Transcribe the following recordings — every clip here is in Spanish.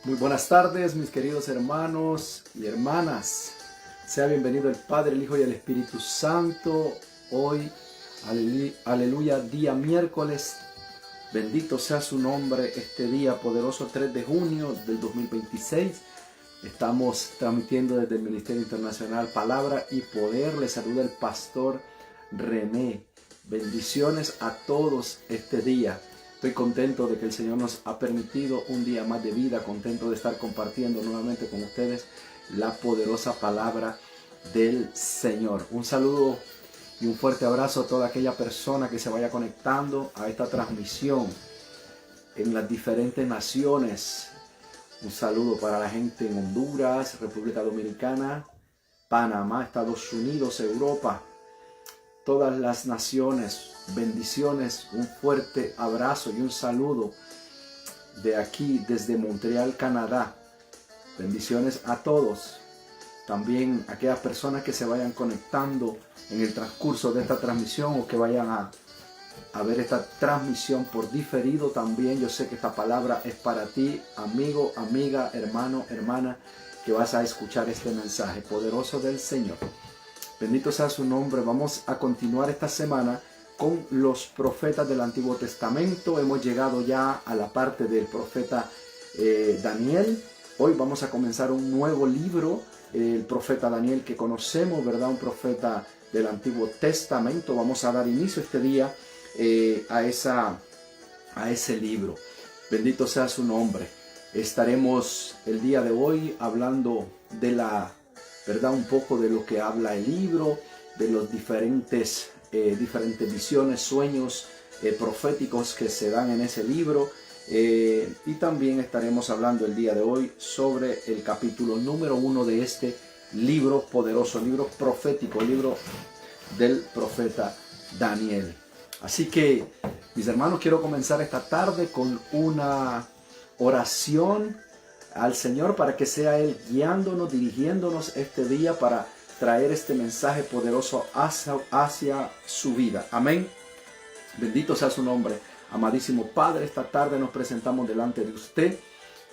Muy buenas tardes, mis queridos hermanos y hermanas. Sea bienvenido el Padre, el Hijo y el Espíritu Santo. Hoy, aleluya, día miércoles. Bendito sea su nombre este día poderoso 3 de junio del 2026. Estamos transmitiendo desde el Ministerio Internacional Palabra y Poder. Les saluda el pastor René. Bendiciones a todos este día. Estoy contento de que el Señor nos ha permitido un día más de vida, contento de estar compartiendo nuevamente con ustedes la poderosa palabra del Señor. Un saludo y un fuerte abrazo a toda aquella persona que se vaya conectando a esta transmisión en las diferentes naciones. Un saludo para la gente en Honduras, República Dominicana, Panamá, Estados Unidos, Europa, todas las naciones. Bendiciones, un fuerte abrazo y un saludo de aquí desde Montreal, Canadá. Bendiciones a todos. También a aquellas personas que se vayan conectando en el transcurso de esta transmisión o que vayan a ver esta transmisión por diferido también. Yo sé que esta palabra es para ti, amigo, amiga, hermano, hermana, que vas a escuchar este mensaje poderoso del Señor. Bendito sea su nombre. Vamos a continuar esta semana con los profetas del Antiguo Testamento. Hemos llegado ya a la parte del profeta Daniel. Hoy vamos a comenzar un nuevo libro, el profeta Daniel que conocemos, ¿verdad? Un profeta del Antiguo Testamento. Vamos a dar inicio este día a ese libro. Bendito sea su nombre. Estaremos el día de hoy hablando de la verdad, un poco de lo que habla el libro, de los diferentes visiones, sueños proféticos que se dan en ese libro. Y también estaremos hablando el día de hoy sobre el capítulo número 1 de este libro poderoso, libro profético, libro del profeta Daniel. Así que, mis hermanos, quiero comenzar esta tarde con una oración al Señor para que sea Él guiándonos, dirigiéndonos este día para traer este mensaje poderoso hacia su vida. Amén. Bendito sea su nombre. Amadísimo Padre, esta tarde nos presentamos delante de usted.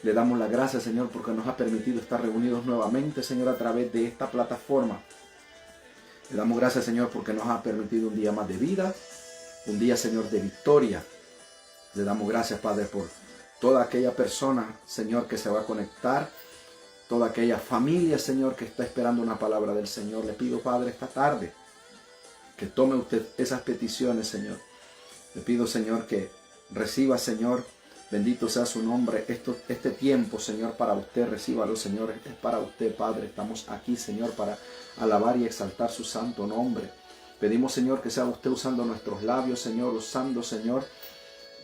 Le damos las gracias, Señor, porque nos ha permitido estar reunidos nuevamente, Señor, a través de esta plataforma. Le damos gracias, Señor, porque nos ha permitido un día más de vida, un día, Señor, de victoria. Le damos gracias, Padre, por toda aquella persona, Señor, que se va a conectar, toda aquella familia, Señor, que está esperando una palabra del Señor. Le pido, Padre, esta tarde, que tome usted esas peticiones, Señor. Le pido, Señor, que reciba, Señor, bendito sea su nombre, este tiempo, Señor, para usted. Recíbalo, Señor, es para usted, Padre. Estamos aquí, Señor, para alabar y exaltar su santo nombre. Pedimos, Señor, que sea usted usando nuestros labios, Señor, usando, Señor,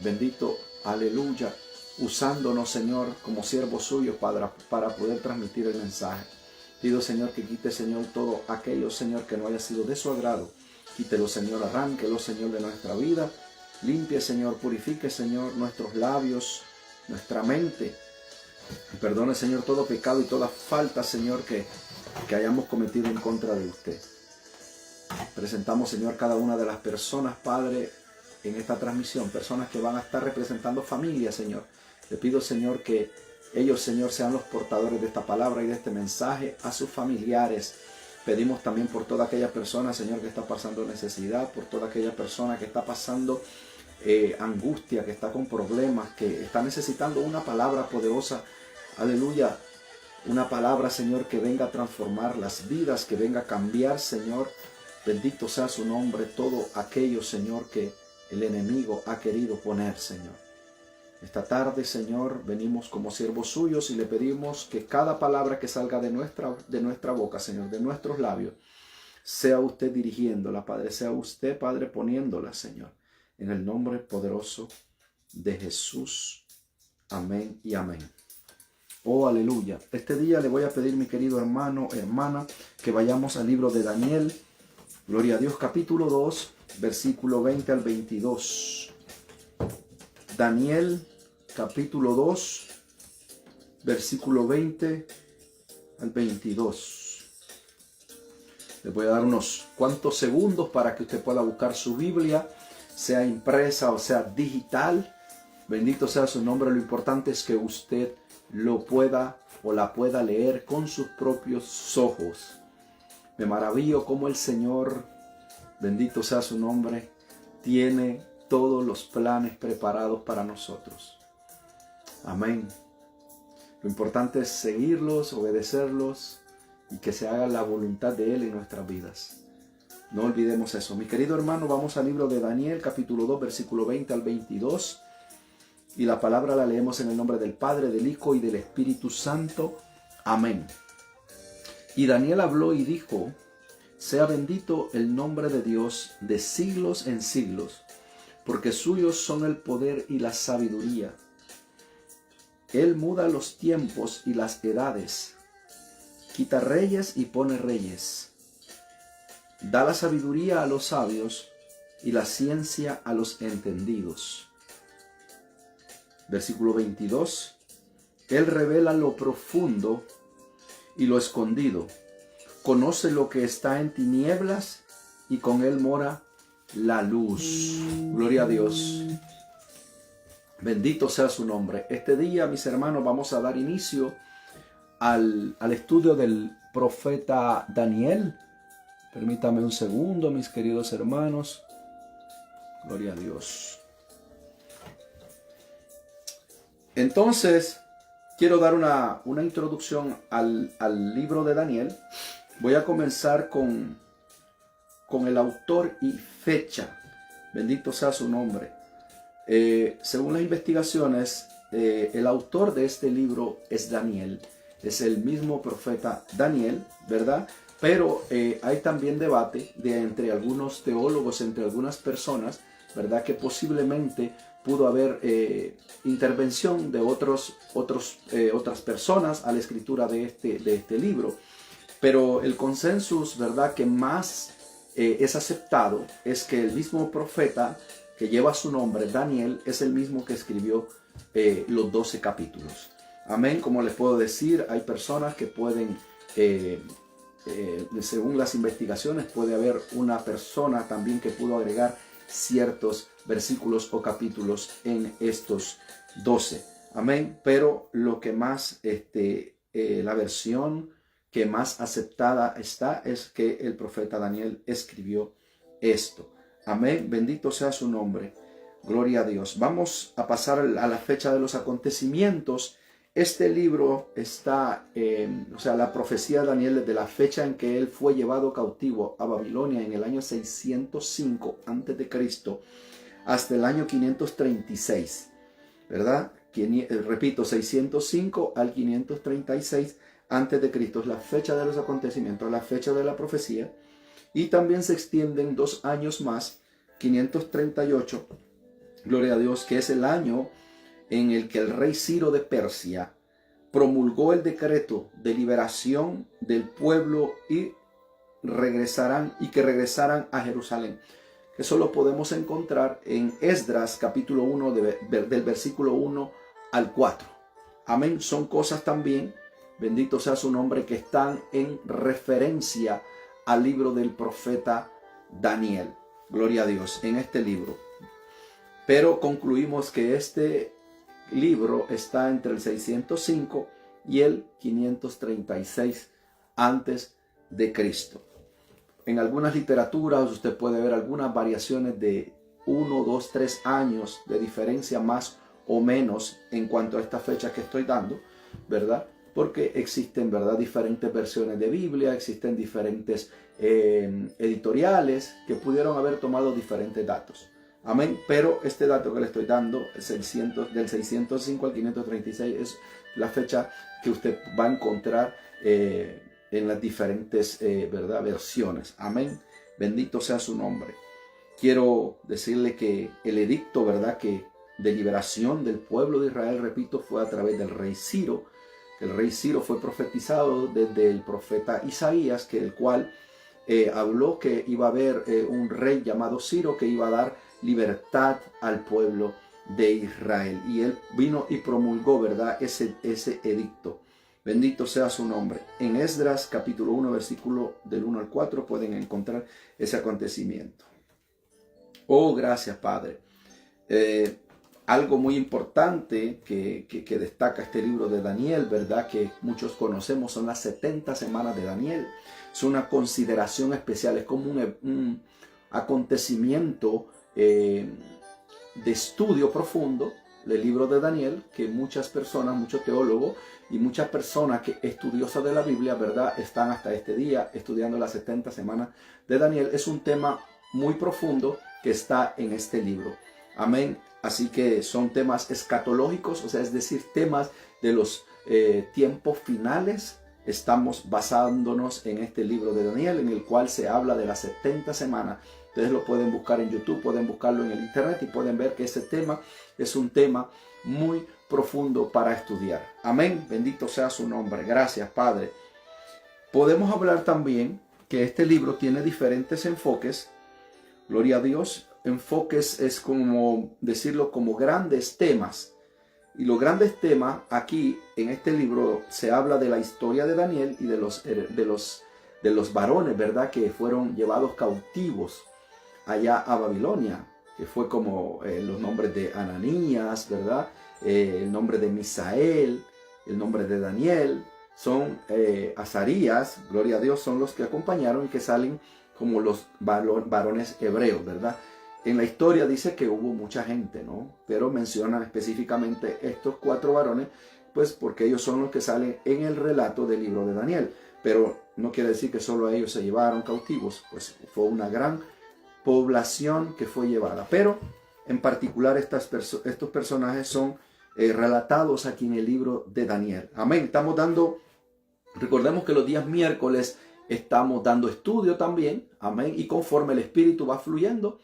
bendito, aleluya, usándonos, Señor, como siervos suyos para poder transmitir el mensaje. Pido, Señor, que quite, Señor, todo aquello, Señor, que no haya sido de su agrado. Quítelo, Señor, arránquelo, Señor, de nuestra vida. Limpie, Señor, purifique, Señor, nuestros labios, nuestra mente. Y perdone, Señor, todo pecado y toda falta, Señor, que hayamos cometido en contra de usted. Presentamos, Señor, cada una de las personas, Padre, en esta transmisión, personas que van a estar representando familias, Señor. Le pido, Señor, que ellos, Señor, sean los portadores de esta palabra y de este mensaje a sus familiares. Pedimos también por toda aquella persona, Señor, que está pasando necesidad, por toda aquella persona que está pasando angustia, que está con problemas, que está necesitando una palabra poderosa. Aleluya. Una palabra, Señor, que venga a transformar las vidas, que venga a cambiar, Señor. Bendito sea su nombre, todo aquello, Señor, que el enemigo ha querido poner, Señor. Esta tarde, Señor, venimos como siervos suyos y le pedimos que cada palabra que salga de nuestra boca, Señor, de nuestros labios, sea usted dirigiéndola, Padre, sea usted, Padre, poniéndola, Señor, en el nombre poderoso de Jesús. Amén y amén. Oh, aleluya. Este día le voy a pedir, mi querido hermano, hermana, que vayamos al libro de Daniel. Gloria a Dios, capítulo 2, versículo 20 al 22. Daniel, capítulo 2, versículo 20 al 22. Le voy a dar unos cuantos segundos para que usted pueda buscar su Biblia, sea impresa o sea digital. Bendito sea su nombre. Lo importante es que usted lo pueda o la pueda leer con sus propios ojos. Me maravillo cómo el Señor, bendito sea su nombre, tiene todos los planes preparados para nosotros. Amén. Lo importante es seguirlos, obedecerlos y que se haga la voluntad de Él en nuestras vidas. No olvidemos eso. Mi querido hermano, vamos al libro de Daniel, capítulo 2, versículo 20 al 22. Y la palabra la leemos en el nombre del Padre, del Hijo y del Espíritu Santo. Amén. Y Daniel habló y dijo: sea bendito el nombre de Dios de siglos en siglos, porque suyos son el poder y la sabiduría. Él muda los tiempos y las edades, quita reyes y pone reyes. Da la sabiduría a los sabios y la ciencia a los entendidos. Versículo 22. Él revela lo profundo y lo escondido. Conoce lo que está en tinieblas y con él mora la luz. Gloria a Dios. Bendito sea su nombre. Este día, mis hermanos, vamos a dar inicio al estudio del profeta Daniel. Permítame un segundo, mis queridos hermanos. Gloria a Dios. Entonces, quiero dar una introducción al libro de Daniel. Voy a comenzar con el autor y fecha. Bendito sea su nombre. Según las investigaciones, el autor de este libro es Daniel. Es el mismo profeta Daniel, ¿verdad? Pero hay también debate entre algunos teólogos, entre algunas personas, ¿verdad? Que posiblemente pudo haber intervención de otras personas a la escritura de este libro. Pero el consenso, ¿verdad?, que más es aceptado es que el mismo profeta que lleva su nombre, Daniel, es el mismo que escribió los 12 capítulos. Amén. Como les puedo decir, hay personas que pueden, según las investigaciones, puede haber una persona también que pudo agregar ciertos versículos o capítulos en estos 12. Amén. Pero lo que más, la versión que más aceptada está es que el profeta Daniel escribió esto. Amén. Bendito sea su nombre. Gloria a Dios. Vamos a pasar a la fecha de los acontecimientos. Este libro está, la profecía de Daniel, desde la fecha en que él fue llevado cautivo a Babilonia en el año 605 a.C. hasta el año 536, ¿verdad? Repito, 605 al 536 a.C. es la fecha de los acontecimientos, la fecha de la profecía. Y también se extienden 2 años más, 538, gloria a Dios, que es el año en el que el rey Ciro de Persia promulgó el decreto de liberación del pueblo y que regresaran a Jerusalén. Eso lo podemos encontrar en Esdras capítulo 1 del versículo 1 al 4. Amén. Son cosas también, bendito sea su nombre, que están en referencia al libro del profeta Daniel. Gloria a Dios, en este libro. Pero concluimos que este libro está entre el 605 y el 536 antes de Cristo. En algunas literaturas usted puede ver algunas variaciones de 1, 2, 3 años de diferencia más o menos en cuanto a esta fecha que estoy dando, ¿verdad? Porque existen, ¿verdad?, diferentes versiones de Biblia, existen diferentes editoriales que pudieron haber tomado diferentes datos. Amén. Pero este dato que le estoy dando, del 605 al 536, es la fecha que usted va a encontrar en las diferentes ¿verdad?, versiones. Amén. Bendito sea su nombre. Quiero decirle que el edicto, ¿verdad?, que de liberación del pueblo de Israel, repito, fue a través del rey Ciro. El rey Ciro fue profetizado desde el profeta Isaías, el cual habló que iba a haber un rey llamado Ciro que iba a dar libertad al pueblo de Israel. Y él vino y promulgó, ¿verdad?, ese edicto. Bendito sea su nombre. En Esdras capítulo 1, versículo del 1 al 4 pueden encontrar ese acontecimiento. Oh, gracias, Padre. algo muy importante que destaca este libro de Daniel, ¿verdad? Que muchos conocemos, son las 70 semanas de Daniel. Es una consideración especial, es como un acontecimiento de estudio profundo del libro de Daniel, que muchas personas, muchos teólogos y muchas personas que estudiosas de la Biblia, ¿verdad?, están hasta este día estudiando las 70 semanas de Daniel. Es un tema muy profundo que está en este libro. Amén. Así que son temas escatológicos, o sea, es decir, temas de los tiempos finales. Estamos basándonos en este libro de Daniel, en el cual se habla de las 70 semanas. Ustedes lo pueden buscar en YouTube, pueden buscarlo en el internet y pueden ver que ese tema es un tema muy profundo para estudiar. Amén. Bendito sea su nombre. Gracias, Padre. Podemos hablar también que este libro tiene diferentes enfoques. Gloria a Dios. Enfoques es como decirlo, como grandes temas. Y los grandes temas aquí en este libro se habla de la historia de Daniel y de los varones, ¿verdad?, que fueron llevados cautivos allá a Babilonia, que fue como los nombres de Ananías, ¿verdad? El nombre de Misael, el nombre de Daniel, son Azarías, gloria a Dios, son los que acompañaron y que salen como los varones hebreos, ¿verdad? En la historia dice que hubo mucha gente, ¿no? Pero menciona específicamente estos 4 varones, pues porque ellos son los que salen en el relato del libro de Daniel. Pero no quiere decir que solo a ellos se llevaron cautivos, pues fue una gran población que fue llevada. Pero en particular estos personajes son relatados aquí en el libro de Daniel. Amén. Recordemos que los días miércoles estamos dando estudio también. Amén. Y conforme el Espíritu va fluyendo,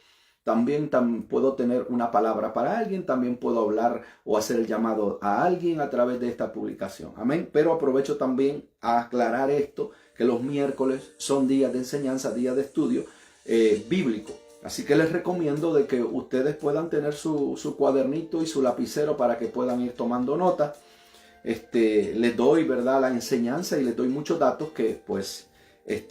también puedo tener una palabra para alguien, también puedo hablar o hacer el llamado a alguien a través de esta publicación. Amén. Pero aprovecho también a aclarar esto, que los miércoles son días de enseñanza, días de estudio bíblico. Así que les recomiendo de que ustedes puedan tener su cuadernito y su lapicero para que puedan ir tomando nota. Les doy, ¿verdad?, la enseñanza y les doy muchos datos que pues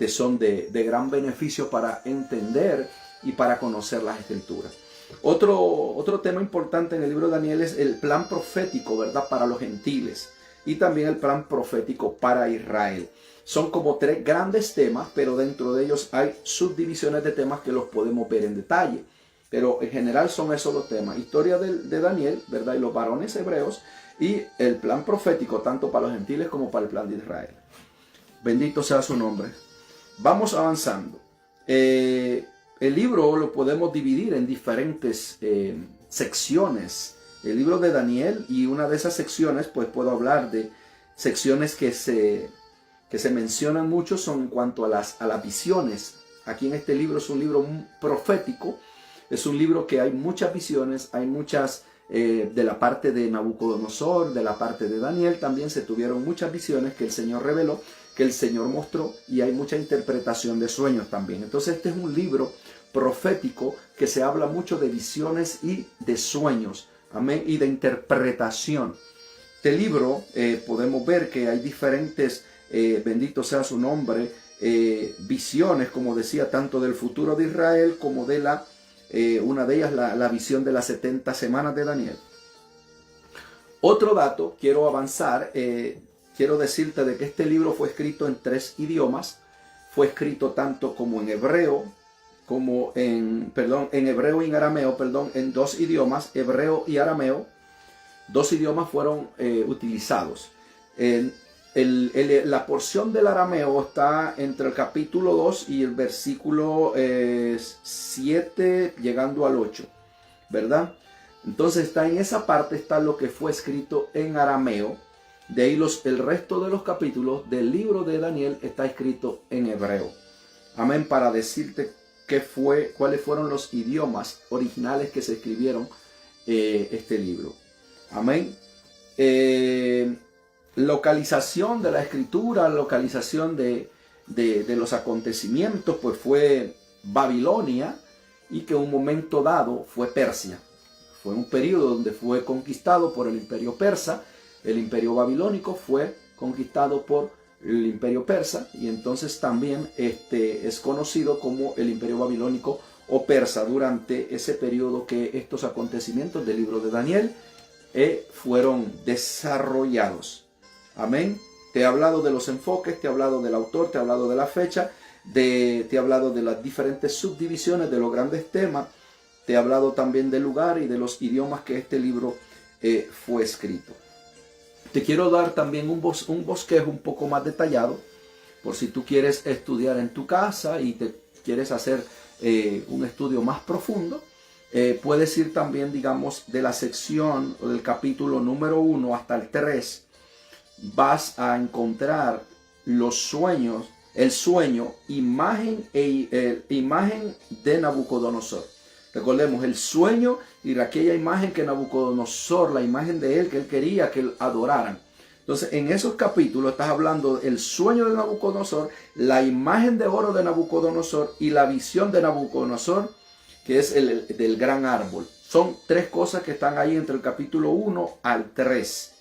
son de gran beneficio para entender y para conocer las escrituras. Otro tema importante en el libro de Daniel es el plan profético, ¿verdad?, para los gentiles y también el plan profético para Israel. Son como 3 grandes temas, pero dentro de ellos hay subdivisiones de temas que los podemos ver en detalle. Pero en general son esos los temas. Historia de Daniel, ¿verdad?, y los varones hebreos, y el plan profético tanto para los gentiles como para el plan de Israel. Bendito sea su nombre. Vamos avanzando. El libro lo podemos dividir en diferentes secciones. El libro de Daniel, y una de esas secciones, pues puedo hablar de secciones que se mencionan mucho, son en cuanto a las visiones. Aquí en este libro es un libro profético, es un libro que hay muchas visiones, hay muchas de la parte de Nabucodonosor, de la parte de Daniel, también se tuvieron muchas visiones que el Señor reveló, que el Señor mostró, y hay mucha interpretación de sueños también. Entonces este es un libro profético que se habla mucho de visiones y de sueños, amén, y de interpretación. Este libro podemos ver que hay diferentes, bendito sea su nombre, visiones, como decía, tanto del futuro de Israel como de una de ellas, la visión de las 70 semanas de Daniel. Otro dato, quiero avanzar, quiero decirte de que este libro fue escrito en 3 idiomas. Fue escrito tanto como en hebreo, como en hebreo y en arameo, en 2 idiomas, hebreo y arameo. 2 idiomas fueron utilizados. La porción del arameo está entre el capítulo 2 y el versículo 7 llegando al 8, ¿verdad? Entonces está en esa parte, está lo que fue escrito en arameo. De ahí el resto de los capítulos del libro de Daniel está escrito en hebreo. Amén, para decirte cuáles fueron los idiomas originales que se escribieron este libro. Amén. Localización de la escritura, localización de los acontecimientos, pues fue Babilonia, y que en un momento dado fue Persia. Fue un periodo donde fue conquistado por el imperio persa. El imperio babilónico fue conquistado por el imperio persa, y entonces también es conocido como el imperio babilónico o persa durante ese periodo que estos acontecimientos del libro de Daniel fueron desarrollados. Amén. Te he hablado de los enfoques, te he hablado del autor, te he hablado de la fecha, te he hablado de las diferentes subdivisiones de los grandes temas, te he hablado también del lugar y de los idiomas que este libro fue escrito. Te quiero dar también un bosquejo un poco más detallado, por si tú quieres estudiar en tu casa y te quieres hacer un estudio más profundo. Puedes ir también, digamos, de la sección o del capítulo número 1 hasta el 3. Vas a encontrar los sueños, el sueño, imagen de Nabucodonosor. Recordemos el sueño y aquella imagen que Nabucodonosor, la imagen de él que él quería que adoraran. Entonces, en esos capítulos estás hablando del sueño de Nabucodonosor, la imagen de oro de Nabucodonosor y la visión de Nabucodonosor, que es el del gran árbol. Son tres cosas que están ahí entre el capítulo 1 al 3.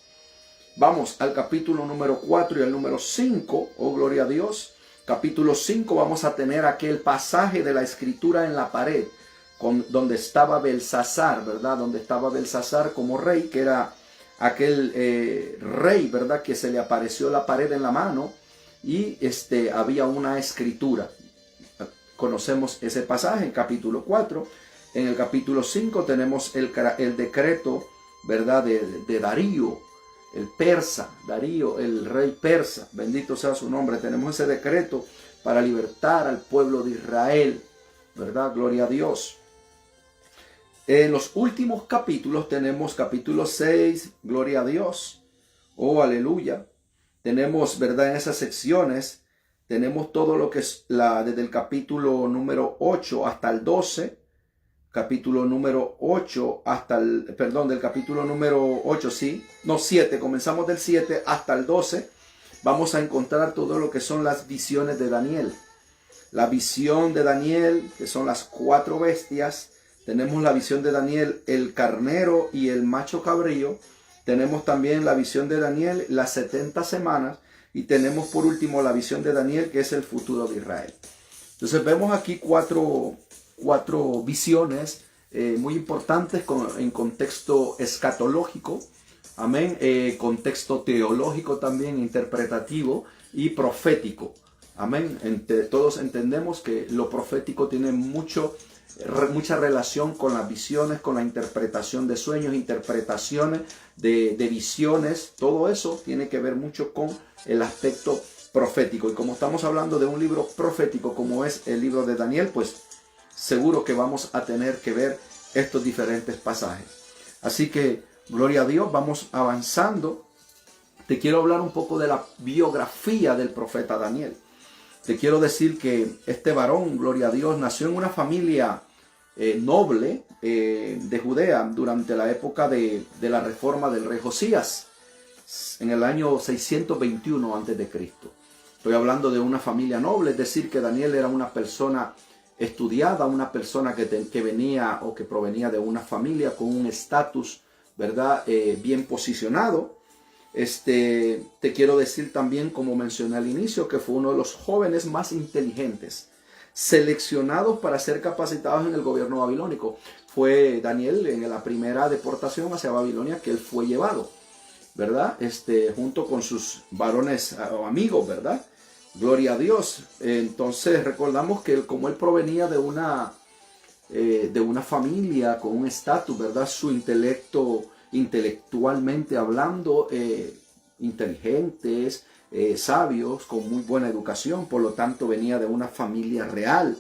Vamos al capítulo número 4 y al número 5. Oh, gloria a Dios. Capítulo 5 vamos a tener aquel pasaje de la escritura en la pared, donde estaba Belsasar, ¿verdad? Donde estaba Belsasar como rey, que era aquel rey, ¿verdad? Que se le apareció la pared en la mano y había una escritura. Conocemos ese pasaje en capítulo 4. En el capítulo 5 tenemos el decreto, ¿verdad? De Darío, el persa, Darío, el rey persa, bendito sea su nombre. Tenemos ese decreto para libertar al pueblo de Israel, ¿verdad? Gloria a Dios. En los últimos capítulos tenemos capítulo 6, gloria a Dios, oh aleluya. Tenemos, ¿verdad? En esas secciones tenemos todo lo que es desde el capítulo número 8 hasta el 12, capítulo número 8 hasta del capítulo número 8, sí, no 7, comenzamos del 7 hasta el 12, vamos a encontrar todo lo que son las visiones de Daniel. La visión de Daniel, que son las 4 bestias. Tenemos la visión de Daniel, el carnero y el macho cabrío. Tenemos también la visión de Daniel, las 70 semanas. Y tenemos por último la visión de Daniel, que es el futuro de Israel. Entonces vemos aquí cuatro visiones muy importantes en contexto escatológico. Amén. Contexto teológico también, interpretativo y profético. Amén. Todos entendemos que lo profético tiene mucha relación con las visiones, con la interpretación de sueños, interpretaciones de visiones. Todo eso tiene que ver mucho con el aspecto profético. Y como estamos hablando de un libro profético como es el libro de Daniel, pues seguro que vamos a tener que ver estos diferentes pasajes. Así que, gloria a Dios, vamos avanzando. Te quiero hablar un poco de la biografía del profeta Daniel. Te quiero decir que este varón, gloria a Dios, nació en una familia noble de Judea durante la época de la reforma del rey Josías, en el año 621 a.C. Estoy hablando de una familia noble, es decir, que Daniel era una persona estudiada, una persona que venía o que provenía de una familia con un estatus, ¿verdad? Bien posicionado. Te quiero decir también, como mencioné al inicio, que fue uno de los jóvenes más inteligentes, seleccionados para ser capacitados en el gobierno babilónico. Fue Daniel en la primera deportación hacia Babilonia que él fue llevado, ¿verdad? Junto con sus varones o amigos, ¿verdad? Gloria a Dios. Entonces recordamos que como él provenía de una familia con un estatus, ¿verdad? Su intelectualmente hablando, inteligentes, sabios, con muy buena educación, por lo tanto venía de una familia real.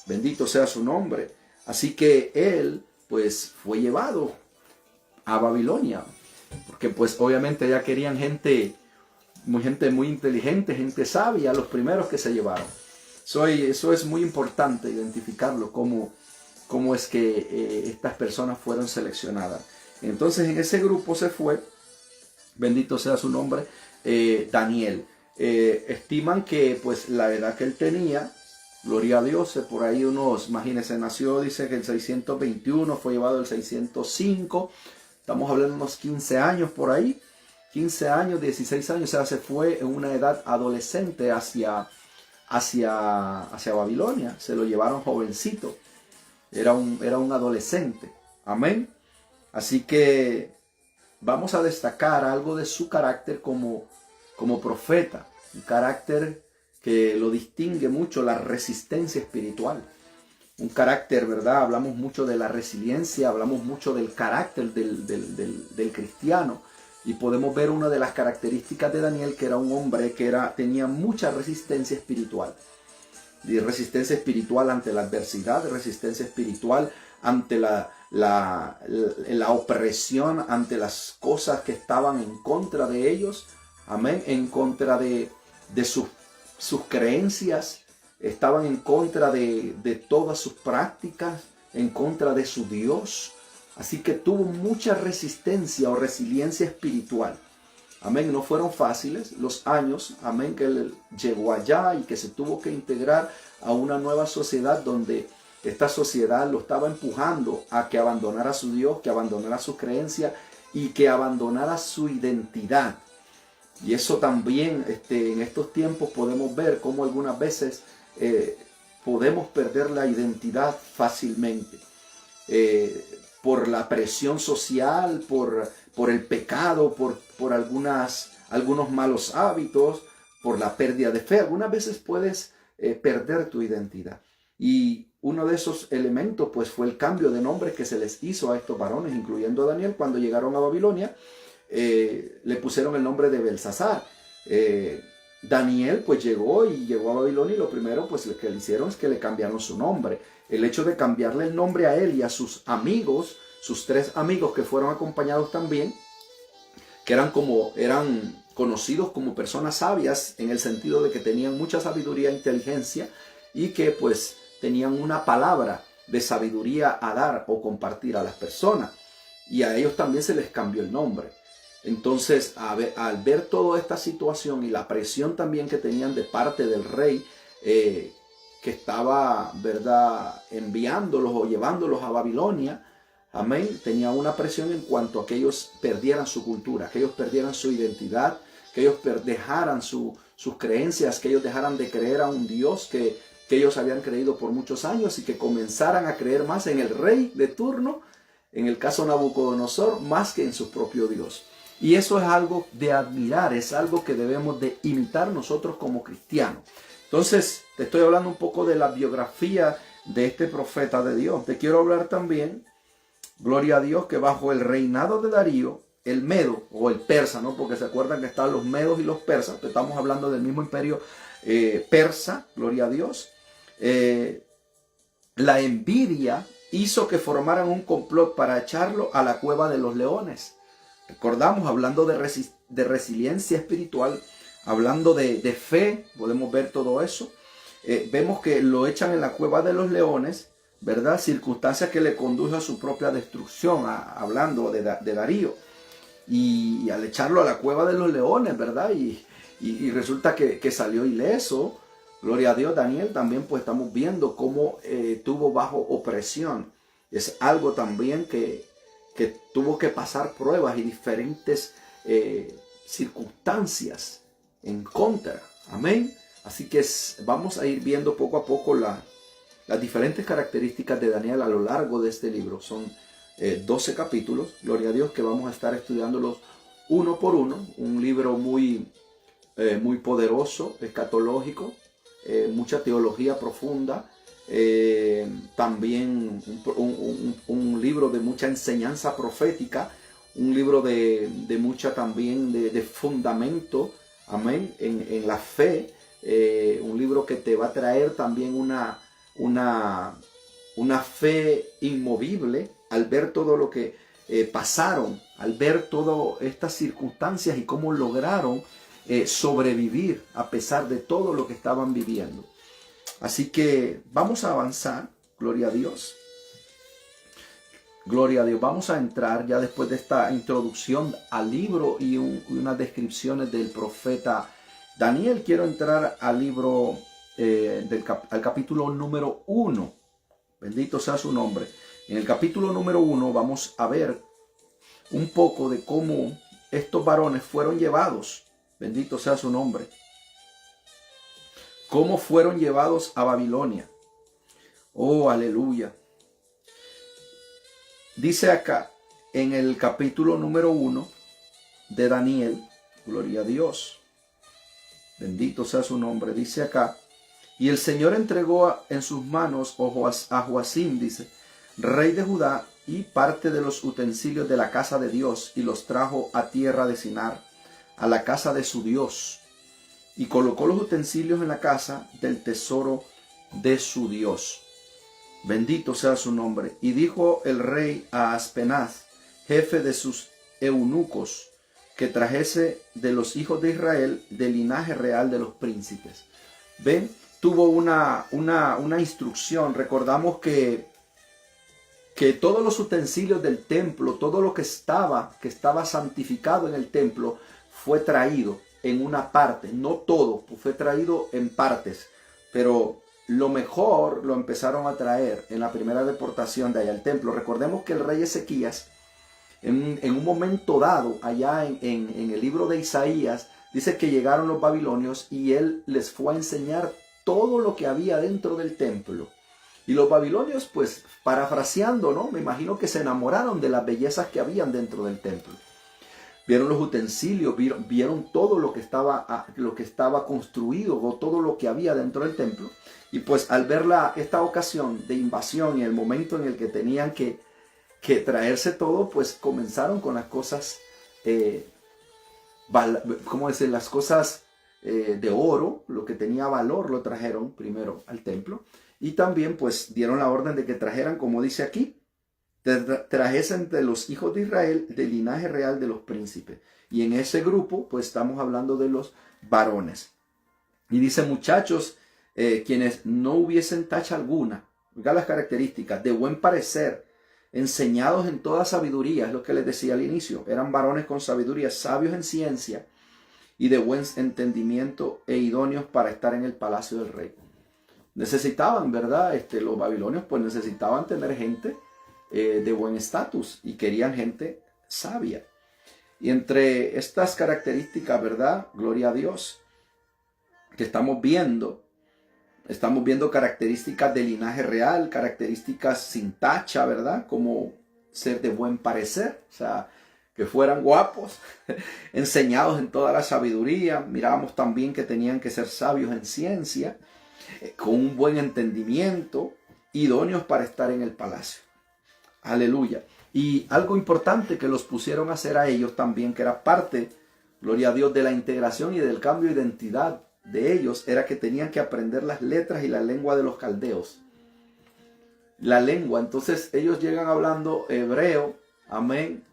Bendito sea su nombre. Así que él pues fue llevado a Babilonia, porque pues obviamente ya querían gente muy inteligente, gente sabia, los primeros que se llevaron. Eso es muy importante identificarlo, cómo es que estas personas fueron seleccionadas. Entonces en ese grupo se fue, bendito sea su nombre, Daniel. Estiman que pues la edad que él tenía, gloria a Dios, por ahí imagínense, nació, dice que el 621, fue llevado el 605, estamos hablando de unos 15 años por ahí, 15 años, 16 años, o sea, se fue en una edad adolescente hacia Babilonia, se lo llevaron jovencito. era un adolescente. Amén. Así que vamos a destacar algo de su carácter como profeta, un carácter que lo distingue mucho, la resistencia espiritual. Un carácter, ¿verdad? Hablamos mucho de la resiliencia, hablamos mucho del carácter del cristiano. Y podemos ver una de las características de Daniel, que era un hombre que tenía mucha resistencia espiritual. Y resistencia espiritual ante la adversidad, resistencia espiritual ante la opresión, ante las cosas que estaban en contra de ellos. Amén. En contra de sus creencias. Estaban en contra de todas sus prácticas, en contra de su Dios. Así que tuvo mucha resistencia o resiliencia espiritual. Amén. No fueron fáciles los años, amén, que él llegó allá y que se tuvo que integrar a una nueva sociedad donde esta sociedad lo estaba empujando a que abandonara a su Dios, que abandonara sus creencias y que abandonara su identidad. Y eso también en estos tiempos podemos ver cómo algunas veces podemos perder la identidad fácilmente. Por la presión social, por el pecado, por algunos malos hábitos, por la pérdida de fe. Algunas veces puedes perder tu identidad. Y uno de esos elementos pues fue el cambio de nombre que se les hizo a estos varones, incluyendo a Daniel. Cuando llegaron a Babilonia, le pusieron el nombre de Belsasar. Daniel pues llegó a Babilonia y lo primero pues que le hicieron es que le cambiaron su nombre. El hecho de cambiarle el nombre a él y a sus amigos, sus 3 amigos que fueron acompañados también, que eran conocidos como personas sabias en el sentido de que tenían mucha sabiduría e inteligencia y que pues tenían una palabra de sabiduría a dar o compartir a las personas. Y a ellos también se les cambió el nombre. Entonces, al ver toda esta situación y la presión también que tenían de parte del rey, que estaba, ¿verdad?, enviándolos o llevándolos a Babilonia, amén, tenía una presión en cuanto a que ellos perdieran su cultura, que ellos perdieran su identidad, que ellos dejaran sus creencias, que ellos dejaran de creer a un Dios que ellos habían creído por muchos años y que comenzaran a creer más en el rey de turno, en el caso Nabucodonosor, más que en su propio Dios. Y eso es algo de admirar, es algo que debemos de imitar nosotros como cristianos. Entonces, te estoy hablando un poco de la biografía de este profeta de Dios. Te quiero hablar también, gloria a Dios, que bajo el reinado de Darío, el medo o el persa, ¿no? Porque se acuerdan que estaban los medos y los persas, estamos hablando del mismo imperio persa, gloria a Dios. La envidia hizo que formaran un complot para echarlo a la cueva de los leones. Recordamos, hablando de resiliencia espiritual, hablando de fe, podemos ver todo eso. Vemos que lo echan en la cueva de los leones, ¿verdad? Circunstancia que le condujo a su propia destrucción, hablando de Darío. Y al echarlo a la cueva de los leones, ¿verdad? Y resulta que salió ileso. Gloria a Dios. Daniel también pues estamos viendo cómo tuvo bajo opresión. Es algo también que tuvo que pasar pruebas y diferentes circunstancias en contra. Amén. Así que vamos a ir viendo poco a poco las diferentes características de Daniel a lo largo de este libro. Son 12 capítulos, gloria a Dios, que vamos a estar estudiándolos uno por uno. Un libro muy poderoso, escatológico, mucha teología profunda. También un libro de mucha enseñanza profética, un libro de mucha también de fundamento, amén, en la fe, un libro que te va a traer también una fe inmovible al ver todo lo que pasaron, al ver todas estas circunstancias y cómo lograron sobrevivir a pesar de todo lo que estaban viviendo. Así que vamos a avanzar, gloria a Dios. Gloria a Dios. Vamos a entrar ya después de esta introducción al libro y unas descripciones del profeta Daniel. Quiero entrar al libro, al capítulo número 1. Bendito sea su nombre. En el capítulo número 1 vamos a ver un poco de cómo estos varones fueron llevados. Bendito sea su nombre. Cómo fueron llevados a Babilonia. Oh, aleluya. Dice acá, en el capítulo número 1 de Daniel, gloria a Dios, bendito sea su nombre, dice acá, y el Señor entregó en sus manos a Joacim, dice, rey de Judá, y parte de los utensilios de la casa de Dios, y los trajo a tierra de Sinar, a la casa de su Dios, y colocó los utensilios en la casa del tesoro de su Dios. Bendito sea su nombre. Y dijo el rey a Aspenaz, jefe de sus eunucos, que trajese de los hijos de Israel del linaje real de los príncipes. Ven, tuvo una instrucción. Recordamos que todos los utensilios del templo, todo lo que estaba santificado en el templo, fue traído en una parte, no todo, fue traído en partes, pero lo mejor lo empezaron a traer en la primera deportación de allá al templo. Recordemos que el rey Ezequías, en un momento dado, allá en el libro de Isaías, dice que llegaron los babilonios y él les fue a enseñar todo lo que había dentro del templo. Y los babilonios, pues, parafraseando, ¿no? Me imagino que se enamoraron de las bellezas que habían dentro del templo. Vieron los utensilios, vieron todo lo que estaba construido, o todo lo que había dentro del templo. Y pues al ver esta ocasión de invasión y el momento en el que tenían que traerse todo, pues comenzaron con las cosas, ¿cómo decir? Las cosas de oro, lo que tenía valor lo trajeron primero al templo. Y también pues dieron la orden de que trajeran, como dice aquí, trajesen de los hijos de Israel del linaje real de los príncipes. Y en ese grupo pues estamos hablando de los varones. Y dice, muchachos, quienes no hubiesen tacha alguna, oiga las características, de buen parecer, enseñados en toda sabiduría, es lo que les decía al inicio, eran varones con sabiduría, sabios en ciencia y de buen entendimiento e idóneos para estar en el palacio del rey. Necesitaban, ¿verdad? Los babilonios pues necesitaban tener gente de buen estatus y querían gente sabia. Y entre estas características, ¿verdad? Gloria a Dios, que estamos viendo características de linaje real, características sin tacha, ¿verdad? Como ser de buen parecer, o sea, que fueran guapos, enseñados en toda la sabiduría. Mirábamos también que tenían que ser sabios en ciencia, con un buen entendimiento, idóneos para estar en el palacio. Aleluya. Y algo importante que los pusieron a hacer a ellos también, que era parte, gloria a Dios, de la integración y del cambio de identidad de ellos, era que tenían que aprender las letras y la lengua de los caldeos. La lengua, entonces ellos llegan hablando hebreo, amén,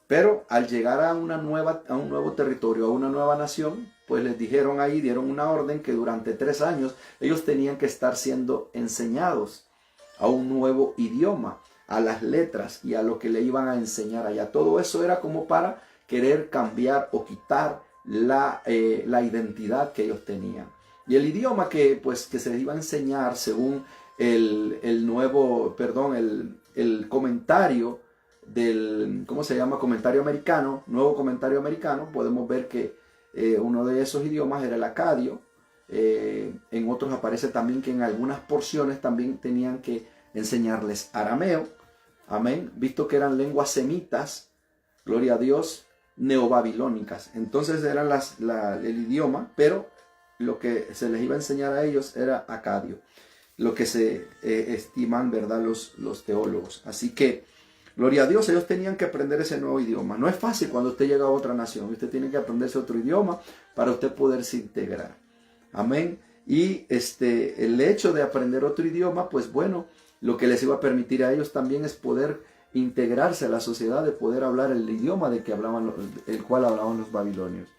pero al llegar a un nuevo territorio, a una nueva nación, pues les dijeron ahí, dieron una orden que durante 3 años ellos tenían que estar siendo enseñados a un nuevo idioma, a las letras y a lo que le iban a enseñar allá. Todo eso era como para querer cambiar o quitar la identidad que ellos tenían. Y el idioma que se les iba a enseñar según el comentario del, ¿cómo se llama? Comentario americano, nuevo comentario americano, podemos ver que uno de esos idiomas era el acadio. En otros aparece también que en algunas porciones también tenían que enseñarles arameo, amén, visto que eran lenguas semitas, gloria a Dios, neobabilónicas. Entonces eran el idioma, pero lo que se les iba a enseñar a ellos era acadio, lo que se estiman, ¿verdad?, los teólogos. Así que, gloria a Dios, ellos tenían que aprender ese nuevo idioma. No es fácil cuando usted llega a otra nación. Usted tiene que aprenderse otro idioma para usted poderse integrar. Amén. Y el hecho de aprender otro idioma, pues bueno, lo que les iba a permitir a ellos también es poder integrarse a la sociedad, de poder hablar el idioma el cual hablaban los babilonios.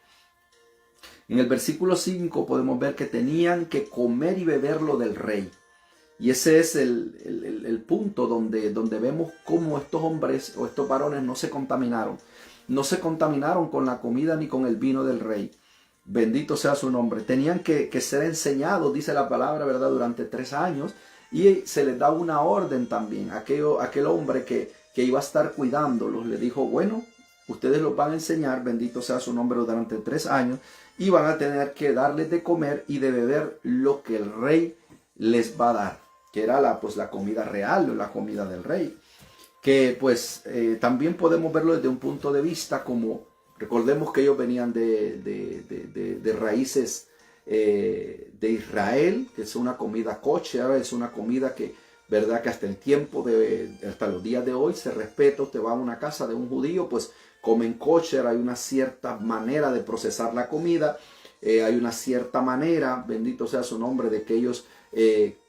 En el versículo 5 podemos ver que tenían que comer y beber lo del rey. Y ese es el punto donde vemos cómo estos hombres o estos varones no se contaminaron. No se contaminaron con la comida ni con el vino del rey. Bendito sea su nombre. Tenían que ser enseñados, dice la palabra, ¿verdad?, durante 3 años. Y se les da una orden también. Aquel hombre que iba a estar cuidándolos le dijo, bueno, ustedes los van a enseñar, bendito sea su nombre, durante 3 años. Y van a tener que darles de comer y de beber lo que el rey les va a dar, que era la comida real o la comida del rey. que pues también podemos verlo desde un punto de vista como, recordemos que ellos venían de raíces de Israel, que es una comida kosher, es una comida que, verdad, que hasta el tiempo hasta los días de hoy se respeta. Usted va a una casa de un judío, pues comen kosher, hay una cierta manera de procesar la comida, hay una cierta manera, bendito sea su nombre, de que ellos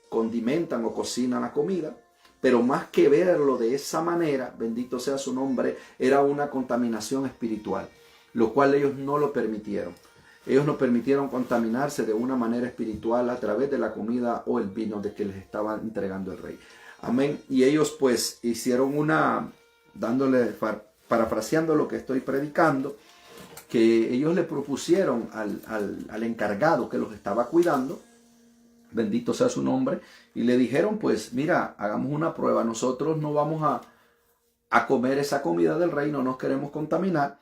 condimentan o cocinan la comida. Pero más que verlo de esa manera, bendito sea su nombre, era una contaminación espiritual, lo cual ellos no lo permitieron. Ellos no permitieron contaminarse de una manera espiritual a través de la comida o el vino de que les estaba entregando el rey. Amén. Y ellos pues hicieron parafraseando lo que estoy predicando, que ellos le propusieron al encargado que los estaba cuidando, bendito sea su nombre, y le dijeron, pues mira, hagamos una prueba, nosotros no vamos a comer esa comida del rey, no nos queremos contaminar,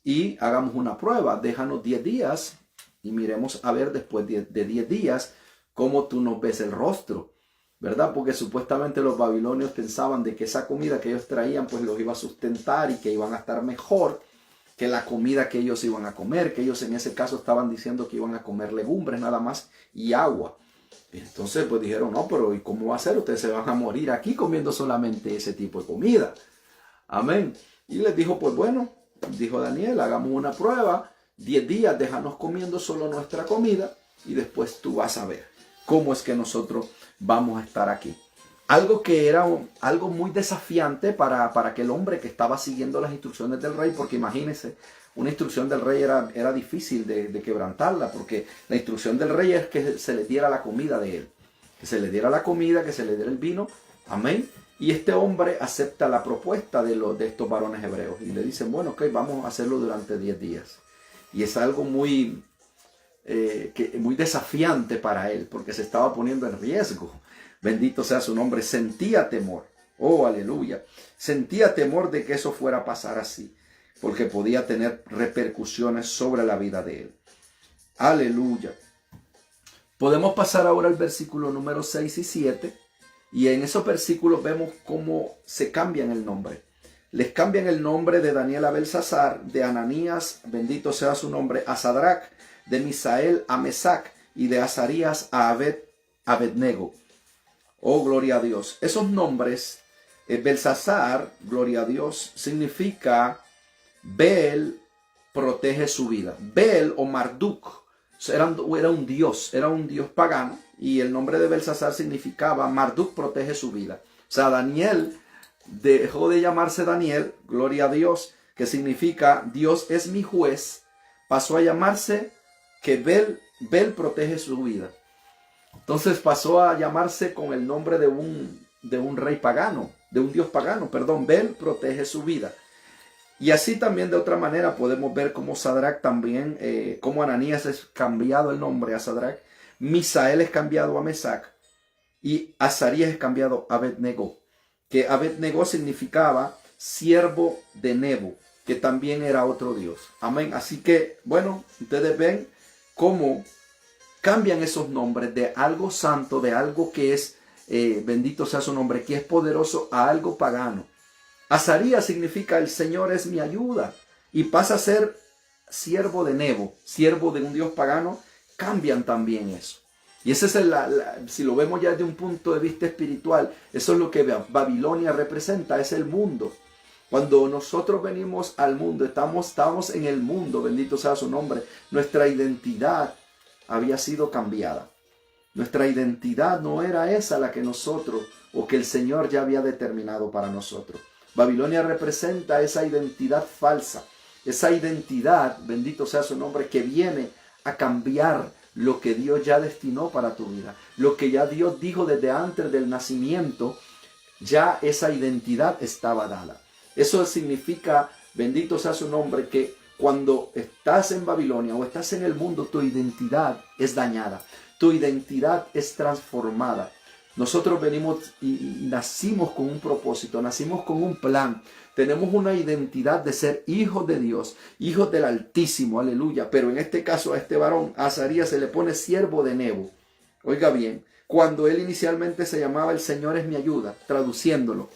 y hagamos una prueba, déjanos 10 días y miremos a ver después de 10 días cómo tú nos ves el rostro, ¿verdad? Porque supuestamente los babilonios pensaban de que esa comida que ellos traían pues los iba a sustentar y que iban a estar mejor que la comida que ellos iban a comer, que ellos en ese caso estaban diciendo que iban a comer legumbres nada más y agua. Entonces pues dijeron, no, pero ¿y cómo va a ser? Ustedes se van a morir aquí comiendo solamente ese tipo de comida. Amén. Y les dijo, pues bueno, dijo Daniel, hagamos una prueba, 10 días, déjanos comiendo solo nuestra comida y después tú vas a ver cómo es que nosotros vamos a estar aquí. Algo que era algo muy desafiante para aquel hombre que estaba siguiendo las instrucciones del rey, porque imagínense, una instrucción del rey era difícil de quebrantarla, porque la instrucción del rey es que se le diera la comida de él, que se le diera la comida, que se le diera el vino, amén. Y este hombre acepta la propuesta de estos varones hebreos y le dicen, bueno, ok, vamos a hacerlo durante 10 días. Y es algo muy desafiante para él, porque se estaba poniendo en riesgo. Bendito sea su nombre. Sentía temor. Oh, aleluya. Sentía temor de que eso fuera a pasar así, porque podía tener repercusiones sobre la vida de él. Aleluya. Podemos pasar ahora al versículo número 6 y 7. Y en esos versículos vemos cómo se cambian el nombre. Les cambian el nombre de Daniel a Belsasar, de Ananías, bendito sea su nombre, a Sadrach, de Misael a Mesac y de Azarías a Abednego. Oh, gloria a Dios. Esos nombres, Belsasar, gloria a Dios, significa Bel protege su vida. Bel o Marduk era un dios pagano, y el nombre de Belsasar significaba Marduk protege su vida. O sea, Daniel dejó de llamarse Daniel, gloria a Dios, que significa Dios es mi juez, pasó a llamarse que Bel protege su vida. Entonces pasó a llamarse con el nombre de un rey pagano, de un dios pagano, perdón, Bel protege su vida. Y así también de otra manera podemos ver cómo Sadrach también, cómo Ananías es cambiado el nombre a Sadrach, Misael es cambiado a Mesac y Azarías es cambiado a Abednego, que Abednego significaba siervo de Nebo, que también era otro dios. Amén. Así que, bueno, ustedes ven cómo cambian esos nombres de algo santo, de algo que es, bendito sea su nombre, que es poderoso, a algo pagano. Azarías significa el Señor es mi ayuda, y pasa a ser siervo de Nebo, siervo de un dios pagano. Cambian también eso. Y ese es si lo vemos ya desde un punto de vista espiritual, eso es lo que Babilonia representa, es el mundo. Cuando nosotros venimos al mundo, estamos en el mundo, bendito sea su nombre, nuestra identidad había sido cambiada. Nuestra identidad no era esa la que nosotros, o que el Señor ya había determinado para nosotros. Babilonia representa esa identidad falsa, esa identidad, bendito sea su nombre, que viene a cambiar lo que Dios ya destinó para tu vida. Lo que ya Dios dijo desde antes del nacimiento, ya esa identidad estaba dada. Eso significa, bendito sea su nombre, que cuando estás en Babilonia o estás en el mundo, tu identidad es dañada. Tu identidad es transformada. Nosotros venimos y nacimos con un propósito, nacimos con un plan. Tenemos una identidad de ser hijos de Dios, hijos del Altísimo, aleluya. Pero en este caso a este varón, a Azarías, se le pone siervo de Nebo. Oiga bien, cuando él inicialmente se llamaba el Señor es mi ayuda, traduciéndolo.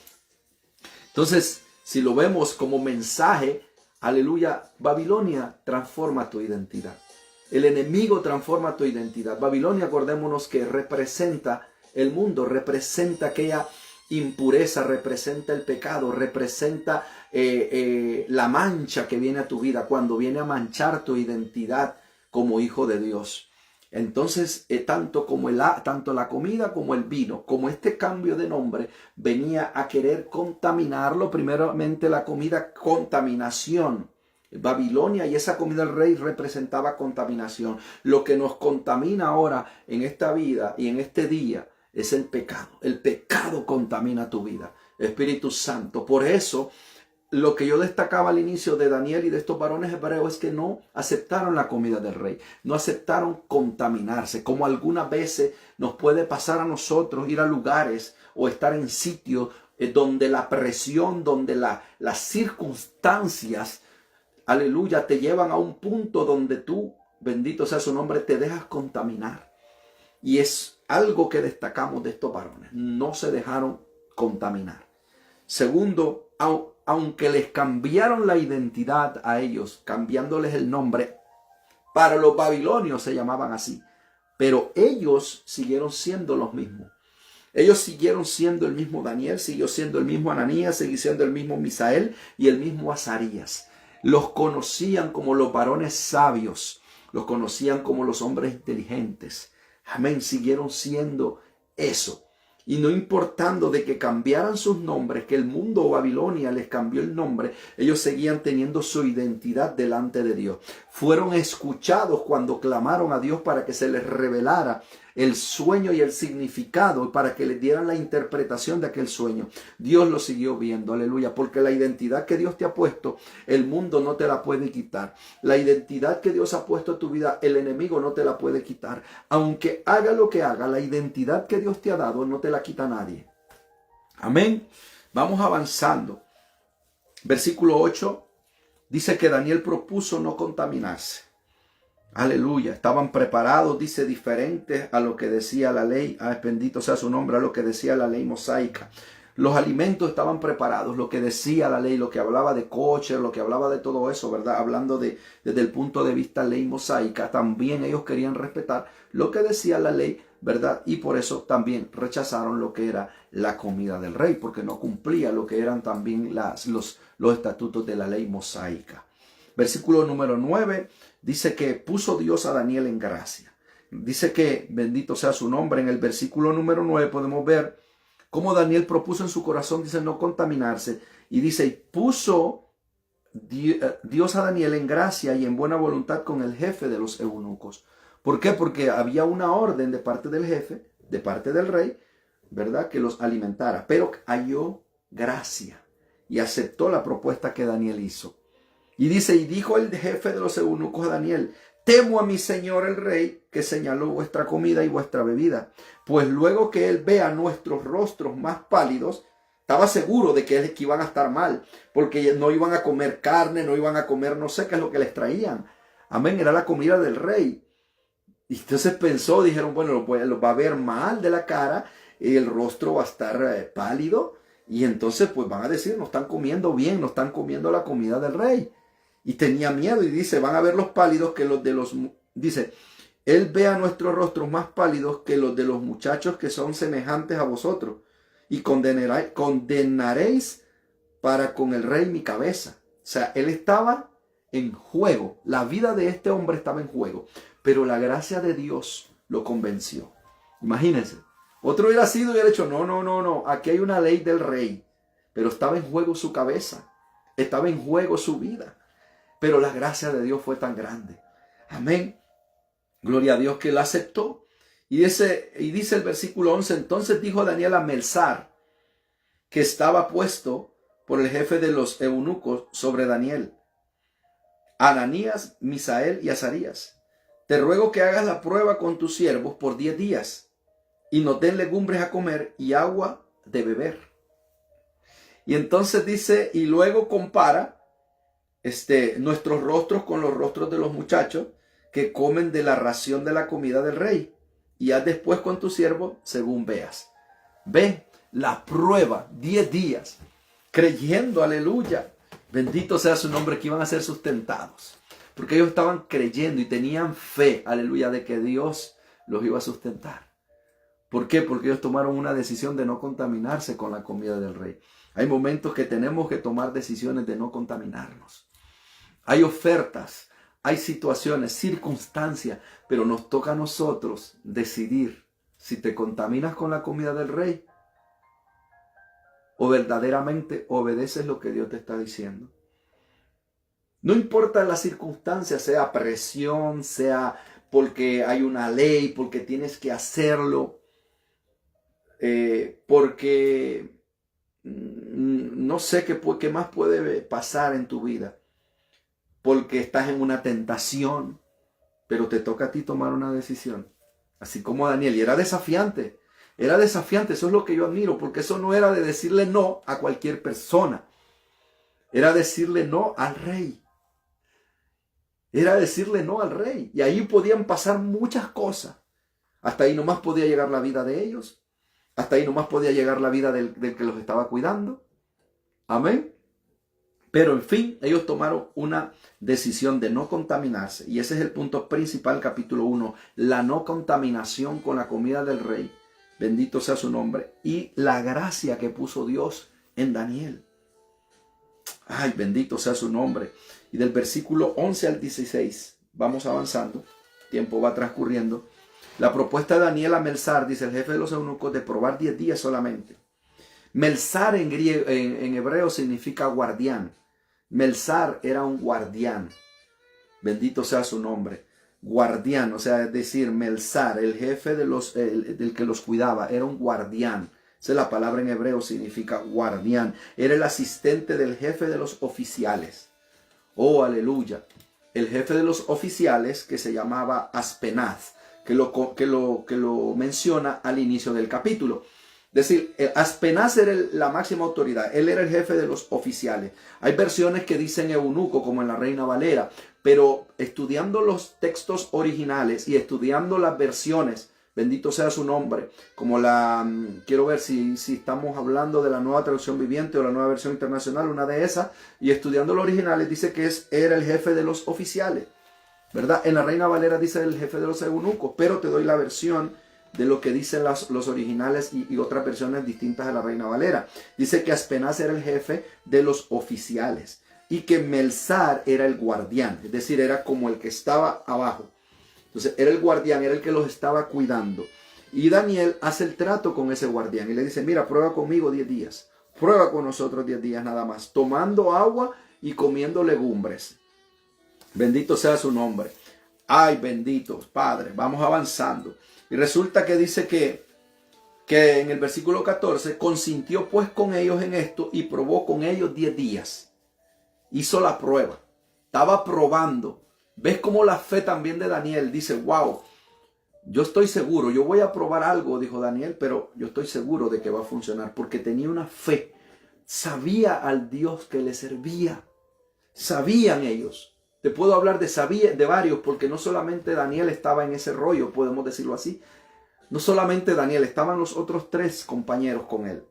Entonces, si lo vemos como mensaje, aleluya, Babilonia transforma tu identidad. El enemigo transforma tu identidad. Babilonia, acordémonos que representa el mundo, representa aquella impureza, representa el pecado, representa la mancha que viene a tu vida cuando viene a manchar tu identidad como hijo de Dios. Entonces, tanto la comida como el vino, como este cambio de nombre venía a querer contaminarlo, primeramente la comida, contaminación. Babilonia y esa comida del rey representaba contaminación. Lo que nos contamina ahora en esta vida y en este día es el pecado. El pecado contamina tu vida. Espíritu Santo. Por eso, lo que yo destacaba al inicio de Daniel y de estos varones hebreos es que no aceptaron la comida del rey. No aceptaron contaminarse. Como algunas veces nos puede pasar a nosotros ir a lugares o estar en sitios donde la presión, donde las circunstancias, aleluya, te llevan a un punto donde tú, bendito sea su nombre, te dejas contaminar. Y es algo que destacamos de estos varones. No se dejaron contaminar. Segundo, aunque les cambiaron la identidad a ellos, cambiándoles el nombre, para los babilonios se llamaban así, pero ellos siguieron siendo los mismos. Ellos siguieron siendo el mismo Daniel, siguió siendo el mismo Ananías, siguió siendo el mismo Misael y el mismo Azarías. Los conocían como los varones sabios, los conocían como los hombres inteligentes. Amén, siguieron siendo eso. Y no importando de que cambiaran sus nombres, que el mundo o Babilonia les cambió el nombre, ellos seguían teniendo su identidad delante de Dios. Fueron escuchados cuando clamaron a Dios para que se les revelara el sueño y el significado, para que les dieran la interpretación de aquel sueño. Dios lo siguió viendo, aleluya, porque la identidad que Dios te ha puesto, el mundo no te la puede quitar. La identidad que Dios ha puesto en tu vida, el enemigo no te la puede quitar. Aunque haga lo que haga, la identidad que Dios te ha dado no te la quita nadie. Amén. Vamos avanzando. Versículo 8 dice que Daniel propuso no contaminarse. Aleluya, estaban preparados, dice, diferentes a lo que decía la ley, bendito sea su nombre, a lo que decía la ley mosaica. Los alimentos estaban preparados, lo que decía la ley, lo que hablaba de kosher, lo que hablaba de todo eso, ¿verdad? Hablando desde el punto de vista ley mosaica, también ellos querían respetar lo que decía la ley, ¿verdad? Y por eso también rechazaron lo que era la comida del rey, porque no cumplía lo que eran también los estatutos de la ley mosaica. Versículo número 9 dice que puso Dios a Daniel en gracia. Dice que, bendito sea su nombre, en el versículo número 9 podemos ver cómo Daniel propuso en su corazón, dice, no contaminarse. Y dice, puso Dios a Daniel en gracia y en buena voluntad con el jefe de los eunucos. ¿Por qué? Porque había una orden de parte del jefe, de parte del rey, ¿verdad? Que los alimentara. Pero halló gracia y aceptó la propuesta que Daniel hizo. Y dice, y dijo el jefe de los eunucos a Daniel, temo a mi señor el rey, que señaló vuestra comida y vuestra bebida. Pues luego que él vea nuestros rostros más pálidos, estaba seguro de que iban a estar mal, porque no iban a comer carne, no iban a comer, no sé qué es lo que les traían. Amén, era la comida del rey. Y entonces pensó, dijeron, bueno, lo va a ver mal de la cara, y el rostro va a estar pálido, y entonces pues van a decir, no están comiendo bien, no están comiendo la comida del rey. Y tenía miedo y dice, van a ver los pálidos que los de los... Dice, él ve a nuestros rostros más pálidos que los de los muchachos que son semejantes a vosotros. Y condenaréis para con el rey mi cabeza. O sea, él estaba en juego. La vida de este hombre estaba en juego. Pero la gracia de Dios lo convenció. Imagínense. Otro hubiera sido y hubiera dicho, no. Aquí hay una ley del rey. Pero estaba en juego su cabeza. Estaba en juego su vida. Pero la gracia de Dios fue tan grande. Amén. Gloria a Dios que él aceptó. Y dice el versículo 11, entonces dijo Daniel a Melzar, que estaba puesto por el jefe de los eunucos sobre Daniel, Ananías, Misael y Azarías, te ruego que hagas la prueba con tus siervos por 10 días y nos den legumbres a comer y agua de beber. Y entonces dice, y luego compara nuestros rostros con los rostros de los muchachos que comen de la ración de la comida del rey. Y haz después con tu siervo según veas. Ven, la prueba, 10 días. creyendo, aleluya. Bendito sea su nombre, que iban a ser sustentados. Porque ellos estaban creyendo y tenían fe, aleluya, de que Dios los iba a sustentar. ¿Por qué? Porque ellos tomaron una decisión de no contaminarse con la comida del rey. Hay momentos que tenemos que tomar decisiones de no contaminarnos. Hay ofertas, hay situaciones, circunstancias, pero nos toca a nosotros decidir si te contaminas con la comida del rey o verdaderamente obedeces lo que Dios te está diciendo. No importa la circunstancia, sea presión, sea porque hay una ley, porque tienes que hacerlo, porque no sé qué más puede pasar en tu vida, porque estás en una tentación, pero te toca a ti tomar una decisión. Así como Daniel, y era desafiante, eso es lo que yo admiro, porque eso no era de decirle no a cualquier persona, era decirle no al rey. Era decirle no al rey. Y ahí podían pasar muchas cosas. Hasta ahí nomás podía llegar la vida de ellos. Hasta ahí nomás podía llegar la vida del que los estaba cuidando. Amén. Pero en fin, ellos tomaron una decisión de no contaminarse. Y ese es el punto principal, capítulo 1. La no contaminación con la comida del rey. Bendito sea su nombre. Y la gracia que puso Dios en Daniel. Ay, bendito sea su nombre. Y del versículo 11 al 16, vamos avanzando, tiempo va transcurriendo. La propuesta de Daniel a Melzar, dice el jefe de los eunucos, de probar 10 días solamente. Melzar en hebreo significa guardián. Melzar era un guardián. Bendito sea su nombre. Guardián, o sea, es decir, Melzar, el jefe del que los cuidaba, era un guardián. Esa es la palabra en hebreo, significa guardián. Era el asistente del jefe de los oficiales. Oh, aleluya. El jefe de los oficiales, que se llamaba Aspenaz, que lo menciona al inicio del capítulo. Es decir, Aspenaz era la máxima autoridad. Él era el jefe de los oficiales. Hay versiones que dicen eunuco, como en la Reina Valera, pero estudiando los textos originales y estudiando las versiones, bendito sea su nombre, como quiero ver si estamos hablando de la Nueva Traducción Viviente o la Nueva Versión Internacional, una de esas, y estudiando los originales dice que era el jefe de los oficiales, ¿verdad? En la Reina Valera dice el jefe de los eunucos, pero te doy la versión de lo que dicen los originales y otras versiones distintas de la Reina Valera. Dice que Aspenaz era el jefe de los oficiales y que Melzar era el guardián, es decir, era como el que estaba abajo. Entonces era el guardián, era el que los estaba cuidando. Y Daniel hace el trato con ese guardián y le dice, mira, prueba conmigo 10 días. Prueba con nosotros 10 días nada más, tomando agua y comiendo legumbres. Bendito sea su nombre. Ay, benditos, Padre. Vamos avanzando. Y resulta que dice que en el versículo 14, consintió pues con ellos en esto y probó con ellos 10 días. Hizo la prueba. Estaba probando. ¿Ves cómo la fe también de Daniel dice, wow, yo estoy seguro, yo voy a probar algo, dijo Daniel, pero yo estoy seguro de que va a funcionar porque tenía una fe. Sabía al Dios que le servía. Sabían ellos. Te puedo hablar de varios porque no solamente Daniel estaba en ese rollo, podemos decirlo así. No solamente Daniel, estaban los otros 3 compañeros con él.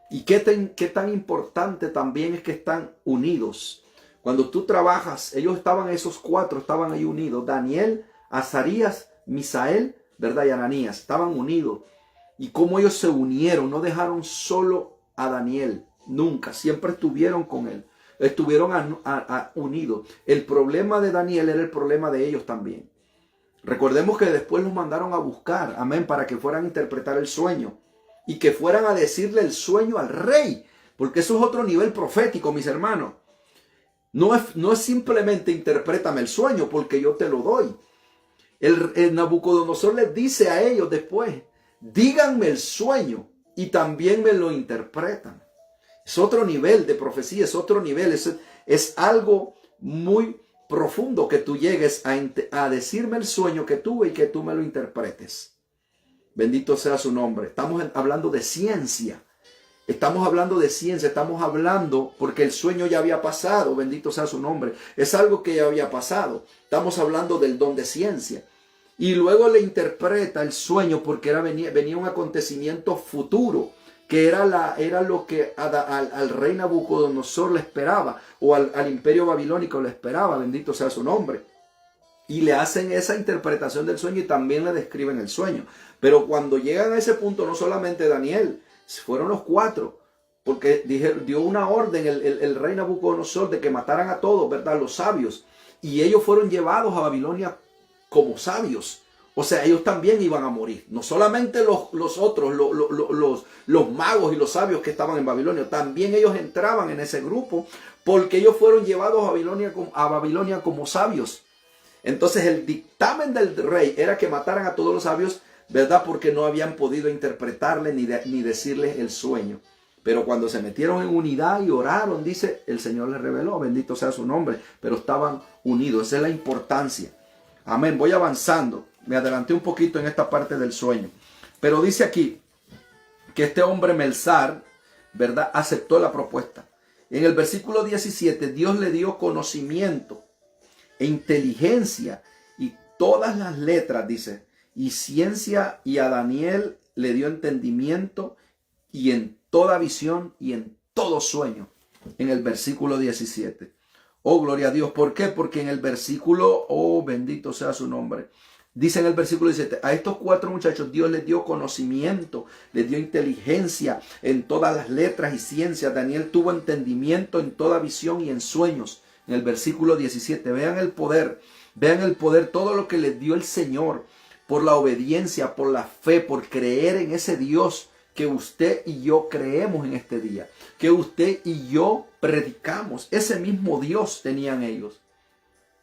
Y qué tan importante también es que están unidos. Cuando tú trabajas, esos 4 estaban ahí unidos. Daniel, Azarías, Misael, ¿verdad? Y Ananías, estaban unidos. Y cómo ellos se unieron, no dejaron solo a Daniel, nunca, siempre estuvieron con él. Estuvieron unidos. El problema de Daniel era el problema de ellos también. Recordemos que después los mandaron a buscar, amén, para que fueran a interpretar el sueño. Y que fueran a decirle el sueño al rey. Porque eso es otro nivel profético, mis hermanos. No es simplemente interprétame el sueño porque yo te lo doy. El Nabucodonosor les dice a ellos después, díganme el sueño y también me lo interpretan. Es otro nivel de profecía, es otro nivel, es algo muy profundo que tú llegues a decirme el sueño que tuve y que tú me lo interpretes. Bendito sea su nombre. Estamos hablando de ciencia. Estamos hablando porque el sueño ya había pasado, bendito sea su nombre. Es algo que ya había pasado. Estamos hablando del don de ciencia. Y luego le interpreta el sueño porque venía un acontecimiento futuro que era lo que al rey Nabucodonosor le esperaba, o al imperio babilónico le esperaba, bendito sea su nombre. Y le hacen esa interpretación del sueño y también le describen el sueño. Pero cuando llegan a ese punto, no solamente Daniel, fueron los cuatro, porque dio una orden el rey Nabucodonosor de que mataran a todos, ¿verdad? Los sabios. Y ellos fueron llevados a Babilonia como sabios. O sea, ellos también iban a morir. No solamente los otros, los magos y los sabios que estaban en Babilonia. También ellos entraban en ese grupo porque ellos fueron llevados a Babilonia como sabios. Entonces el dictamen del rey era que mataran a todos los sabios, ¿verdad? Porque no habían podido interpretarle ni decirles el sueño. Pero cuando se metieron en unidad y oraron, dice, el Señor les reveló, bendito sea su nombre. Pero estaban unidos, esa es la importancia. Amén, voy avanzando. Me adelanté un poquito en esta parte del sueño. Pero dice aquí que este hombre Melsar, ¿verdad?, aceptó la propuesta. En el versículo 17, Dios le dio conocimiento e inteligencia y todas las letras, dice, y ciencia, y a Daniel le dio entendimiento y en toda visión y en todo sueño. En el versículo 17. Oh, gloria a Dios. ¿Por qué? Porque en el versículo, oh, bendito sea su nombre. Dice en el versículo 17, a estos cuatro muchachos Dios les dio conocimiento, les dio inteligencia en todas las letras y ciencias. Daniel tuvo entendimiento en toda visión y en sueños. En el versículo 17, vean el poder, todo lo que les dio el Señor por la obediencia, por la fe, por creer en ese Dios que usted y yo creemos en este día, que usted y yo predicamos. Ese mismo Dios tenían ellos.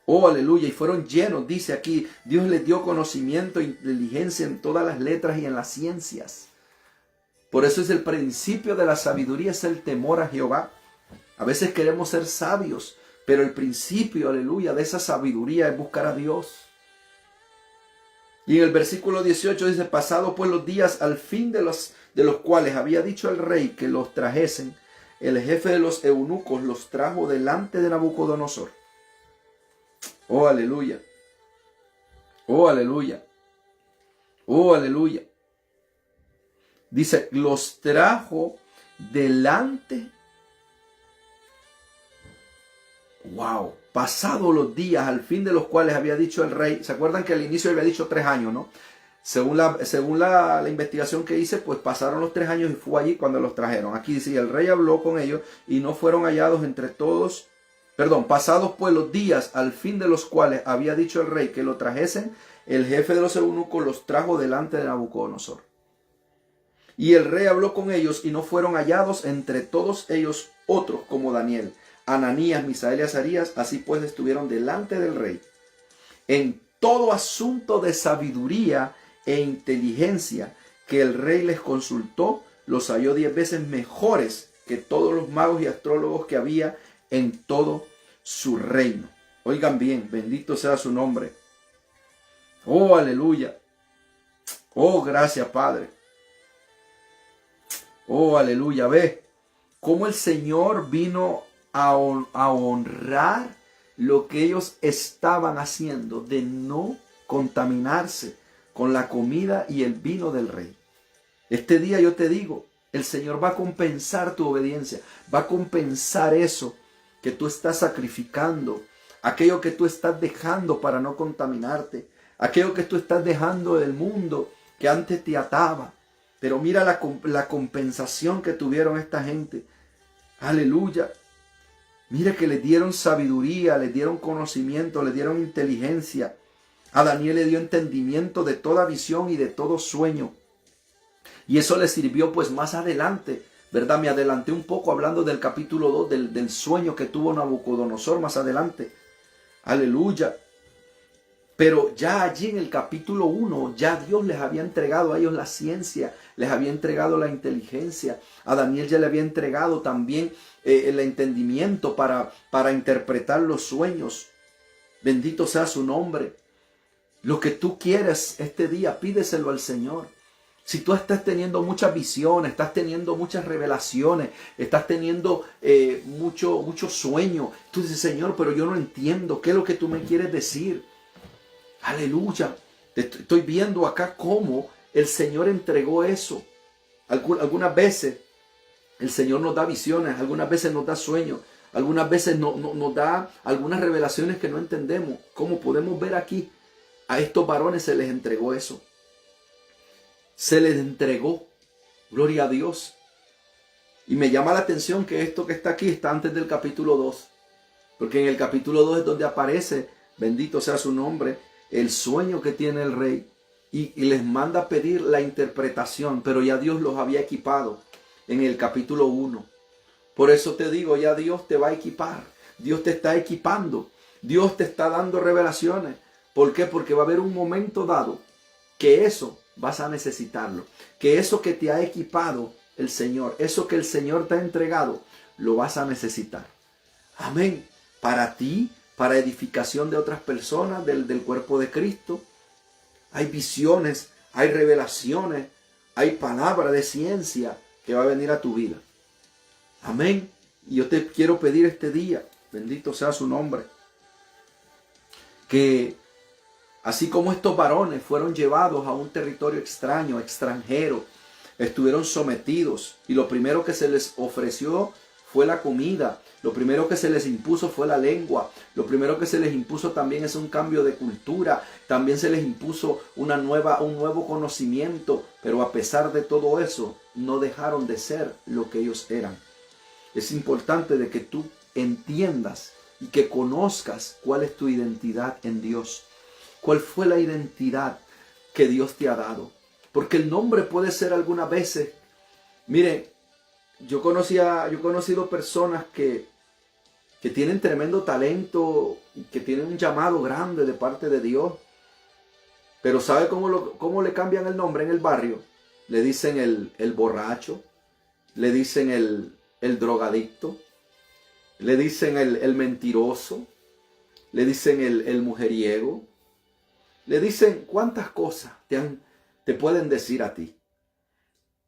Oh, aleluya, y fueron llenos, dice aquí, Dios les dio conocimiento e inteligencia en todas las letras y en las ciencias. Por eso es el principio de la sabiduría, es el temor a Jehová. A veces queremos ser sabios, pero el principio, aleluya, de esa sabiduría es buscar a Dios. Y en el versículo 18 dice, pasado pues los días al fin de los cuales había dicho el rey que los trajesen, el jefe de los eunucos los trajo delante de Nabucodonosor. Oh, aleluya. Oh, aleluya. Oh, aleluya. Dice, los trajo delante. Wow. Pasados los días al fin de los cuales había dicho el rey. ¿Se acuerdan que al inicio había dicho 3 años, no? Según la investigación que hice, pues pasaron los 3 años y fue allí cuando los trajeron. Aquí dice, el rey habló con ellos y no fueron hallados entre todos. Pasados pues los días al fin de los cuales había dicho el rey que lo trajesen, el jefe de los eunucos los trajo delante de Nabucodonosor. Y el rey habló con ellos y no fueron hallados entre todos ellos otros como Daniel, Ananías, Misael y Azarías, así pues estuvieron delante del rey. En todo asunto de sabiduría e inteligencia que el rey les consultó, los halló 10 veces mejores que todos los magos y astrólogos que había en todo su reino. Oigan bien, bendito sea su nombre. Oh, aleluya. Oh, gracias, Padre. Oh, aleluya. Ve cómo el Señor vino a honrar lo que ellos estaban haciendo de no contaminarse con la comida y el vino del rey. Este día yo te digo, el Señor va a compensar tu obediencia, va a compensar eso que tú estás sacrificando, aquello que tú estás dejando para no contaminarte, aquello que tú estás dejando del mundo que antes te ataba. Pero mira la compensación que tuvieron esta gente. Aleluya. Mira que les dieron sabiduría, les dieron conocimiento, les dieron inteligencia. A Daniel le dio entendimiento de toda visión y de todo sueño. Y eso le sirvió pues más adelante, ¿verdad? Me adelanté un poco hablando del capítulo 2, del sueño que tuvo Nabucodonosor más adelante. Aleluya. Pero ya allí en el capítulo 1, ya Dios les había entregado a ellos la ciencia, les había entregado la inteligencia. A Daniel ya le había entregado también el entendimiento para interpretar los sueños. Bendito sea su nombre. Lo que tú quieres este día, pídeselo al Señor. Si tú estás teniendo muchas visiones, estás teniendo muchas revelaciones, estás teniendo mucho sueño, tú dices, Señor, pero yo no entiendo, ¿qué es lo que tú me quieres decir? Aleluya. Estoy viendo acá cómo el Señor entregó eso. Algunas veces el Señor nos da visiones, algunas veces nos da sueños, algunas veces nos da algunas revelaciones que no entendemos. Como podemos ver aquí, a estos varones se les entregó eso. Se les entregó. Gloria a Dios. Y me llama la atención que esto que está aquí está antes del capítulo 2. Porque en el capítulo 2 es donde aparece, bendito sea su nombre, el sueño que tiene el rey. Y les manda a pedir la interpretación. Pero ya Dios los había equipado en el capítulo 1. Por eso te digo, ya Dios te va a equipar. Dios te está equipando. Dios te está dando revelaciones. ¿Por qué? Porque va a haber un momento dado que eso vas a necesitarlo. Que eso que te ha equipado el Señor, eso que el Señor te ha entregado, lo vas a necesitar. Amén. Para ti, para edificación de otras personas, del cuerpo de Cristo. Hay visiones, hay revelaciones, hay palabra de ciencia que va a venir a tu vida. Amén. Y yo te quiero pedir este día, bendito sea su nombre, que así como estos varones fueron llevados a un territorio extraño, extranjero, estuvieron sometidos y lo primero que se les ofreció fue la comida, lo primero que se les impuso fue la lengua, lo primero que se les impuso también es un cambio de cultura, también se les impuso un nuevo conocimiento, pero a pesar de todo eso, no dejaron de ser lo que ellos eran. Es importante de que tú entiendas y que conozcas cuál es tu identidad en Dios. ¿Cuál fue la identidad que Dios te ha dado? Porque el nombre puede ser algunas veces. Mire, yo he conocido personas que tienen tremendo talento, que tienen un llamado grande de parte de Dios. Pero ¿sabe cómo le cambian el nombre en el barrio? Le dicen el borracho, le dicen el drogadicto, le dicen el mentiroso, le dicen el mujeriego, le dicen cuántas cosas te pueden decir a ti.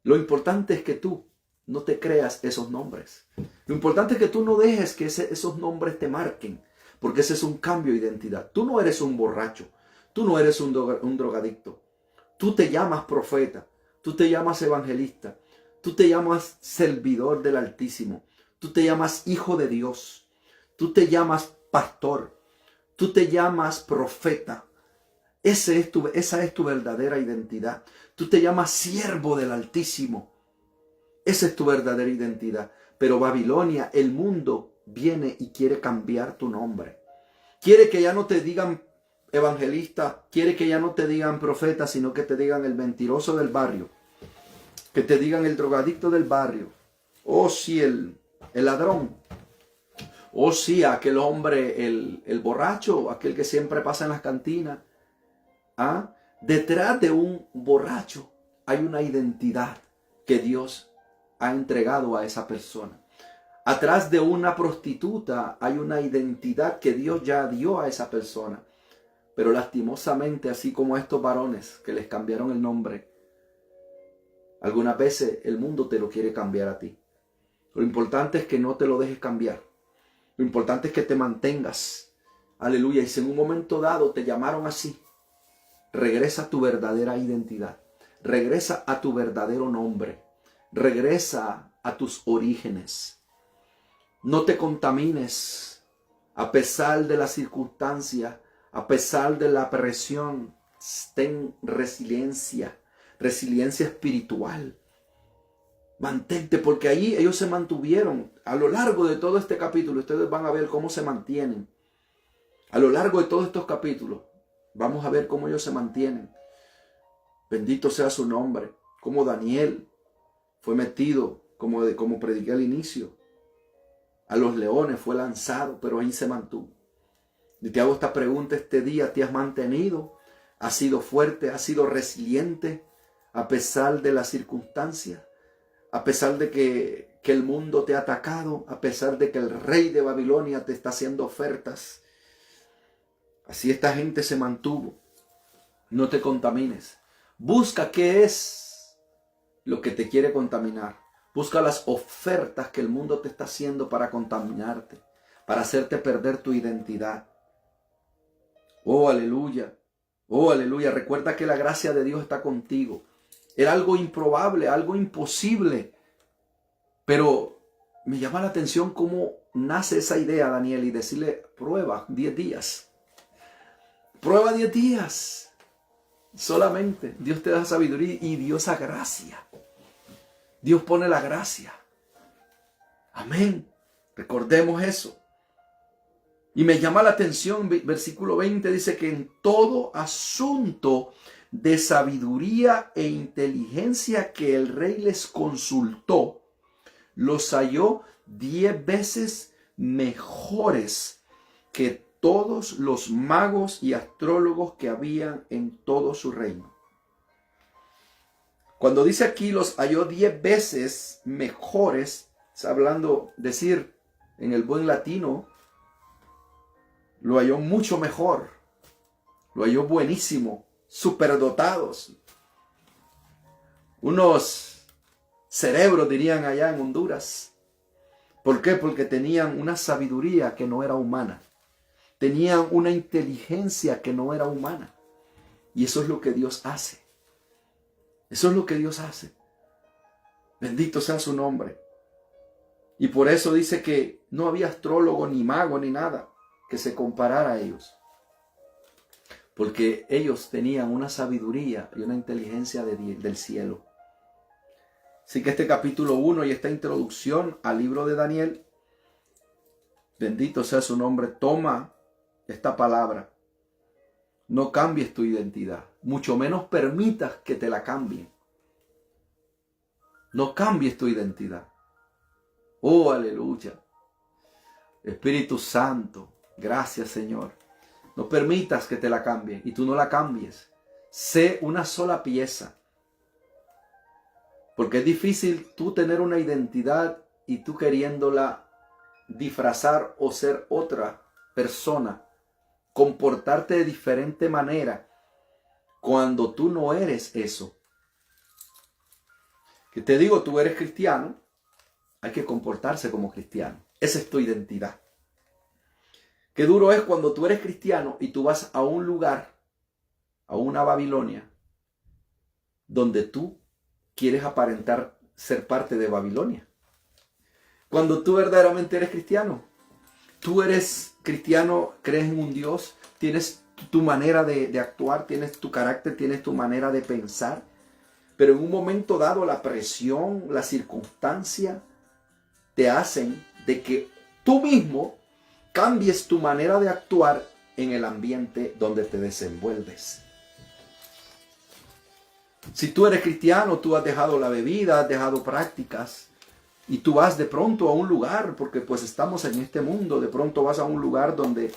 Lo importante es que tú no te creas esos nombres. Lo importante es que tú no dejes que esos nombres te marquen, porque ese es un cambio de identidad. Tú no eres un borracho, tú no eres un drogadicto. Tú te llamas profeta, tú te llamas evangelista, tú te llamas servidor del Altísimo, tú te llamas hijo de Dios, tú te llamas pastor, tú te llamas profeta. Esa es tu verdadera identidad. Tú te llamas siervo del Altísimo. Esa es tu verdadera identidad. Pero Babilonia, el mundo, viene y quiere cambiar tu nombre. Quiere que ya no te digan evangelista, quiere que ya no te digan profeta, sino que te digan el mentiroso del barrio, que te digan el drogadicto del barrio, o sí, el ladrón, o sí, aquel hombre, el borracho, aquel que siempre pasa en las cantinas. ¿Ah? Detrás de un borracho hay una identidad que Dios ha entregado a esa persona. Atrás de una prostituta hay una identidad que Dios ya dio a esa persona. Pero lastimosamente, así como a estos varones que les cambiaron el nombre, algunas veces el mundo te lo quiere cambiar a ti. Lo importante es que no te lo dejes cambiar. Lo importante es que te mantengas. Aleluya. Y si en un momento dado te llamaron así, regresa a tu verdadera identidad. Regresa a tu verdadero nombre. Regresa a tus orígenes. No te contamines a pesar de las circunstancias, a pesar de la presión. Ten resiliencia espiritual. Mantente, porque ahí ellos se mantuvieron. A lo largo de todo este capítulo, ustedes van a ver cómo se mantienen. A lo largo de todos estos capítulos, vamos a ver cómo ellos se mantienen. Bendito sea su nombre. Como Daniel fue metido, como prediqué al inicio, a los leones, fue lanzado, pero ahí se mantuvo. Y te hago esta pregunta este día: ¿te has mantenido? ¿Has sido fuerte? ¿Has sido resiliente a pesar de las circunstancias? A pesar de que el mundo te ha atacado, a pesar de que el rey de Babilonia te está haciendo ofertas. Así esta gente se mantuvo. No te contamines. Busca qué es lo que te quiere contaminar. Busca las ofertas que el mundo te está haciendo para contaminarte, para hacerte perder tu identidad. Oh, aleluya. Oh, aleluya. Recuerda que la gracia de Dios está contigo. Era algo improbable, algo imposible. Pero me llama la atención cómo nace esa idea, Daniel, y decirle, prueba 10 días. Prueba 10 días. Solamente Dios te da sabiduría y Dios da gracia. Dios pone la gracia. Amén. Recordemos eso. Y me llama la atención, versículo 20 dice que en todo asunto de sabiduría e inteligencia que el rey les consultó, los halló 10 veces mejores que todos los magos y astrólogos que habían en todo su reino. Cuando dice aquí los halló 10 veces mejores, está hablando, decir en el buen latino, lo halló mucho mejor, lo halló buenísimo, superdotados. Unos cerebros dirían allá en Honduras. ¿Por qué? Porque tenían una sabiduría que no era humana. Tenían una inteligencia que no era humana. Y eso es lo que Dios hace. Eso es lo que Dios hace. Bendito sea su nombre. Y por eso dice que no había astrólogo, ni mago, ni nada que se comparara a ellos. Porque ellos tenían una sabiduría y una inteligencia del cielo. Así que este capítulo 1 y esta introducción al libro de Daniel, bendito sea su nombre, toma esta palabra. No cambies tu identidad, mucho menos permitas que te la cambien. No cambies tu identidad. Oh, aleluya. Espíritu Santo, gracias Señor. No permitas que te la cambien y tú no la cambies. Sé una sola pieza. Porque es difícil tú tener una identidad y tú queriéndola disfrazar o ser otra persona. Comportarte de diferente manera cuando tú no eres eso. Que te digo, tú eres cristiano, hay que comportarse como cristiano. Esa es tu identidad. Qué duro es cuando tú eres cristiano y tú vas a un lugar, a una Babilonia, donde tú quieres aparentar ser parte de Babilonia. Cuando tú verdaderamente eres cristiano, tú eres cristiano, crees en un Dios, tienes tu manera de actuar, tienes tu carácter, tienes tu manera de pensar, pero en un momento dado la presión, la circunstancia te hacen de que tú mismo cambies tu manera de actuar en el ambiente donde te desenvuelves. Si tú eres cristiano, tú has dejado la bebida, has dejado prácticas y tú vas de pronto a un lugar, porque pues estamos en este mundo, de pronto vas a un lugar donde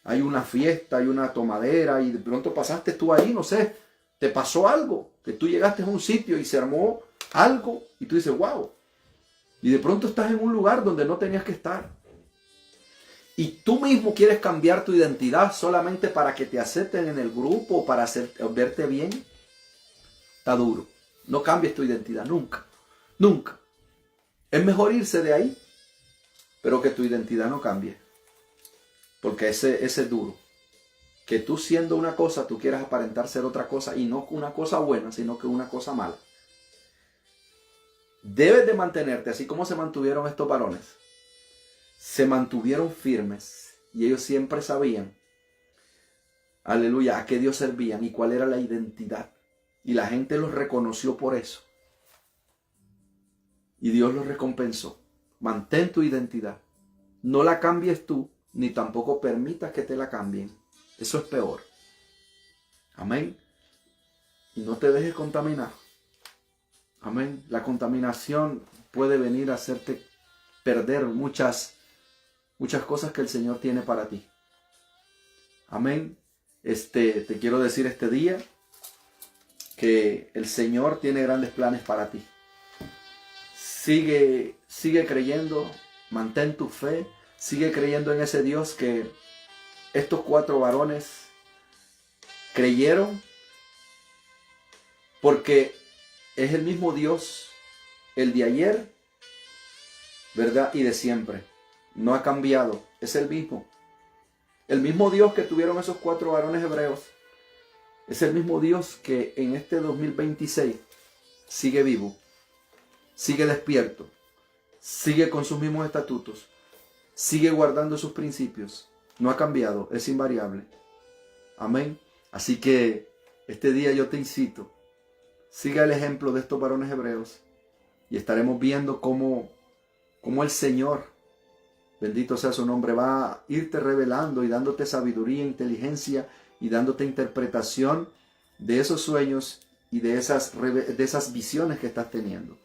hay una fiesta, hay una tomadera y de pronto pasaste tú ahí, no sé, te pasó algo, que tú llegaste a un sitio y se armó algo y tú dices, wow. Y de pronto estás en un lugar donde no tenías que estar. Y tú mismo quieres cambiar tu identidad solamente para que te acepten en el grupo, para verte bien. Está duro. No cambies tu identidad, nunca. Nunca. Es mejor irse de ahí, pero que tu identidad no cambie. Porque ese es duro. Que tú siendo una cosa, tú quieras aparentar ser otra cosa y no una cosa buena, sino que una cosa mala. Debes de mantenerte, así como se mantuvieron estos varones. Se mantuvieron firmes y ellos siempre sabían, aleluya, a qué Dios servían y cuál era la identidad. Y la gente los reconoció por eso. Y Dios los recompensó. Mantén tu identidad. No la cambies tú, ni tampoco permitas que te la cambien. Eso es peor. Amén. Y no te dejes contaminar. Amén. La contaminación puede venir a hacerte perder muchas cosas que el Señor tiene para ti. Amén. Te quiero decir este día que el Señor tiene grandes planes para ti. Sigue creyendo, mantén tu fe, sigue creyendo en ese Dios que estos 4 varones creyeron, porque es el mismo Dios, el de ayer, ¿verdad? Y de siempre. No ha cambiado, es el mismo. El mismo Dios que tuvieron esos 4 varones hebreos, es el mismo Dios que en este 2026 sigue vivo, sigue despierto, sigue con sus mismos estatutos, sigue guardando sus principios. No ha cambiado, es invariable. Amén. Así que este día yo te incito, siga el ejemplo de estos varones hebreos y estaremos viendo cómo el Señor, bendito sea su nombre, va a irte revelando y dándote sabiduría, inteligencia y dándote interpretación de esos sueños y de esas visiones que estás teniendo.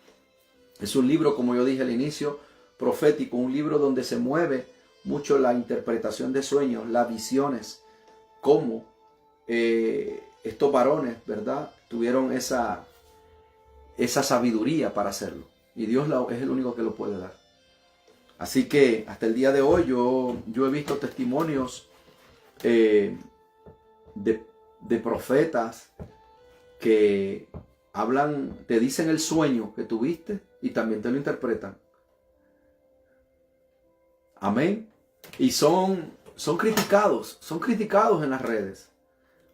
Es un libro, como yo dije al inicio, profético, un libro donde se mueve mucho la interpretación de sueños, las visiones, cómo estos varones, ¿verdad?, tuvieron esa sabiduría para hacerlo. Y Dios es el único que lo puede dar. Así que hasta el día de hoy yo he visto testimonios de profetas que hablan, te dicen el sueño que tuviste y también te lo interpretan. Amén. Y son criticados en las redes.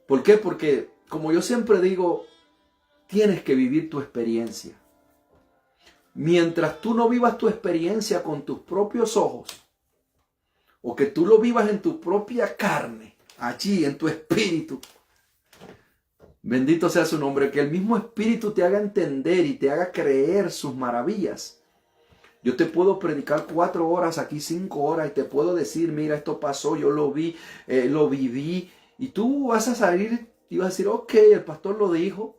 ¿Por qué? Porque, como yo siempre digo, tienes que vivir tu experiencia. Mientras tú no vivas tu experiencia con tus propios ojos, o que tú lo vivas en tu propia carne, allí en tu espíritu, bendito sea su nombre, que el mismo espíritu te haga entender y te haga creer sus maravillas. Yo te puedo predicar 4 horas aquí, 5 horas, y te puedo decir, mira, esto pasó, yo lo vi, lo viví, y tú vas a salir y vas a decir, ok, el pastor lo dijo.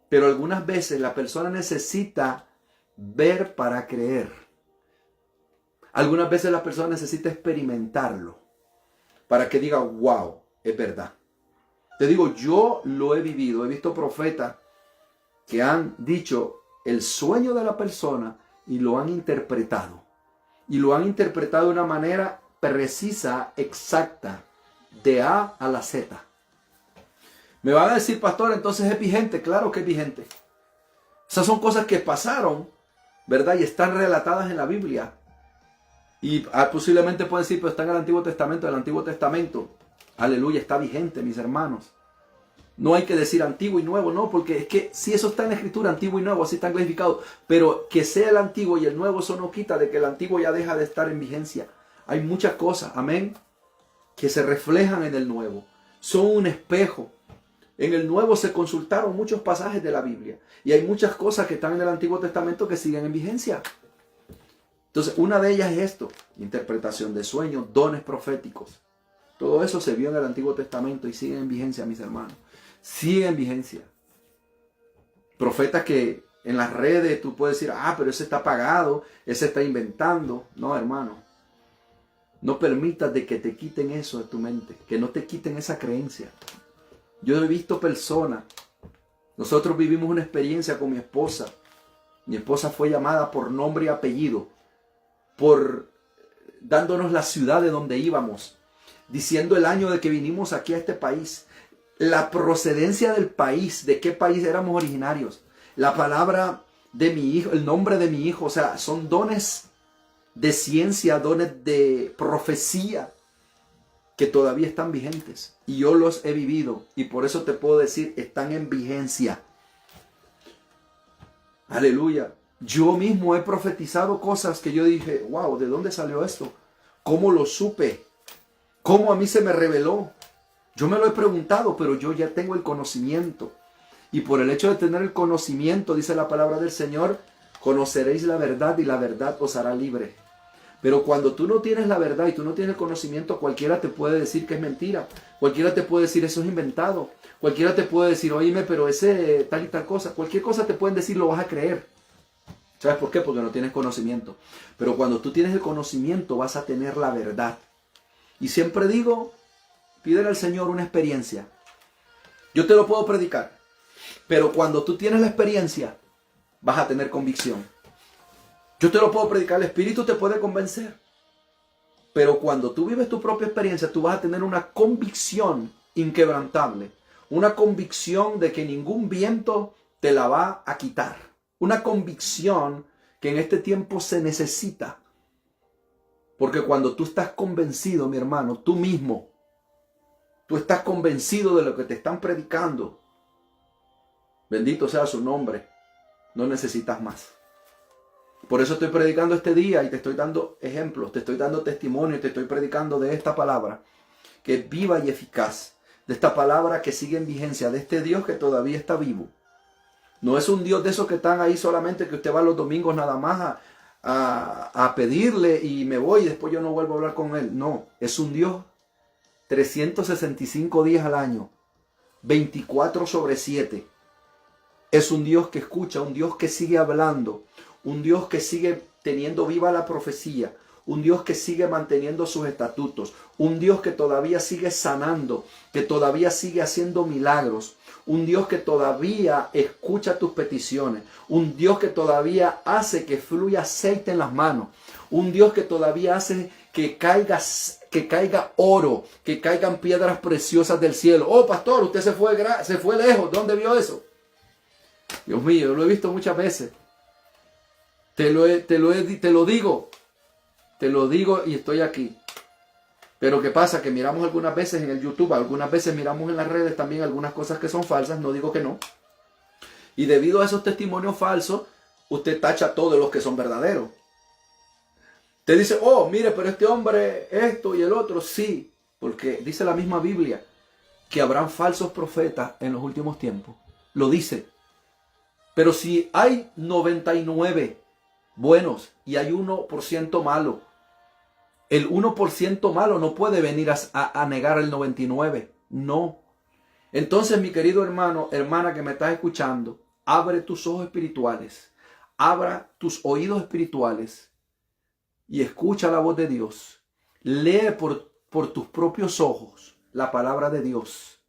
Pero algunas veces la persona necesita ver para creer. Algunas veces la persona necesita experimentarlo para que diga, wow, es verdad. Te digo, yo lo he vivido. He visto profetas que han dicho el sueño de la persona y lo han interpretado. Y lo han interpretado de una manera precisa, exacta, de A a la Z. Me van a decir, pastor, entonces es vigente. Claro que es vigente. Esas son cosas que pasaron, ¿verdad? Y están relatadas en la Biblia. Y posiblemente pueden decir, pero está en el Antiguo Testamento. El Antiguo Testamento, aleluya, está vigente, mis hermanos. No hay que decir antiguo y nuevo, no, porque es que si eso está en la Escritura, antiguo y nuevo, así están clasificados. Pero que sea el antiguo y el nuevo, eso no quita de que el antiguo ya deja de estar en vigencia. Hay muchas cosas, amén, que se reflejan en el nuevo. Son un espejo. En el Nuevo se consultaron muchos pasajes de la Biblia. Y hay muchas cosas que están en el Antiguo Testamento que siguen en vigencia. Entonces, una de ellas es esto. Interpretación de sueños, dones proféticos. Todo eso se vio en el Antiguo Testamento y sigue en vigencia, mis hermanos. Sigue en vigencia. Profetas que en las redes tú puedes decir, pero ese está apagado, ese está inventando. No, hermano. No permitas de que te quiten eso de tu mente. Que no te quiten esa creencia. Yo he visto personas, nosotros vivimos una experiencia con mi esposa. Mi esposa fue llamada por nombre y apellido, dándonos la ciudad de donde íbamos, diciendo el año de que vinimos aquí a este país, la procedencia del país, de qué país éramos originarios, la palabra de mi hijo, el nombre de mi hijo. O sea, son dones de ciencia, dones de profecía, que todavía están vigentes. Y yo los he vivido. Y por eso te puedo decir, están en vigencia. Aleluya. Yo mismo he profetizado cosas que yo dije, wow, ¿de dónde salió esto? ¿Cómo lo supe? ¿Cómo a mí se me reveló? Yo me lo he preguntado, pero yo ya tengo el conocimiento. Y por el hecho de tener el conocimiento, dice la palabra del Señor, conoceréis la verdad y la verdad os hará libre. Pero cuando tú no tienes la verdad y tú no tienes el conocimiento, cualquiera te puede decir que es mentira. Cualquiera te puede decir eso es inventado. Cualquiera te puede decir, oíme, pero ese tal y tal cosa. Cualquier cosa te pueden decir, lo vas a creer. ¿Sabes por qué? Porque no tienes conocimiento. Pero cuando tú tienes el conocimiento, vas a tener la verdad. Y siempre digo, pídele al Señor una experiencia. Yo te lo puedo predicar. Pero cuando tú tienes la experiencia, vas a tener convicción. Yo te lo puedo predicar, el Espíritu te puede convencer. Pero cuando tú vives tu propia experiencia, tú vas a tener una convicción inquebrantable. Una convicción de que ningún viento te la va a quitar. Una convicción que en este tiempo se necesita. Porque cuando tú estás convencido, mi hermano, tú mismo, tú estás convencido de lo que te están predicando. Bendito sea su nombre. no necesitas más. Por eso estoy predicando este día y te estoy dando ejemplos, te estoy dando testimonio, te estoy predicando de esta palabra que es viva y eficaz, de esta palabra que sigue en vigencia, de este Dios que todavía está vivo. No es un Dios de esos que están ahí solamente que usted va los domingos nada más a pedirle y me voy y después yo no vuelvo a hablar con él. No, es un Dios 365 días al año, 24/7. Es un Dios que escucha, un Dios que sigue hablando, un Dios que sigue teniendo viva la profecía, un Dios que sigue manteniendo sus estatutos, un Dios que todavía sigue sanando, que todavía sigue haciendo milagros, un Dios que todavía escucha tus peticiones, un Dios que todavía hace que fluya aceite en las manos, un Dios que todavía hace que caiga oro, que caigan piedras preciosas del cielo. Oh, pastor, usted se fue lejos. ¿Dónde vio eso? Dios mío, yo lo he visto muchas veces. Te lo digo y estoy aquí. Pero ¿qué pasa? Que miramos algunas veces en el YouTube, algunas veces miramos en las redes también algunas cosas que son falsas, no digo que no. Y debido a esos testimonios falsos, usted tacha a todos los que son verdaderos. Te dice, oh, mire, pero este hombre, esto y el otro, sí. Porque dice la misma Biblia que habrán falsos profetas en los últimos tiempos. Lo dice. Pero si hay 99 buenos y hay 1% malo, el 1% malo no puede venir a negar el 99. No. Entonces, mi querido hermano, hermana que me estás escuchando, abre tus ojos espirituales, abra tus oídos espirituales y escucha la voz de Dios. Lee por tus propios ojos la palabra de Dios.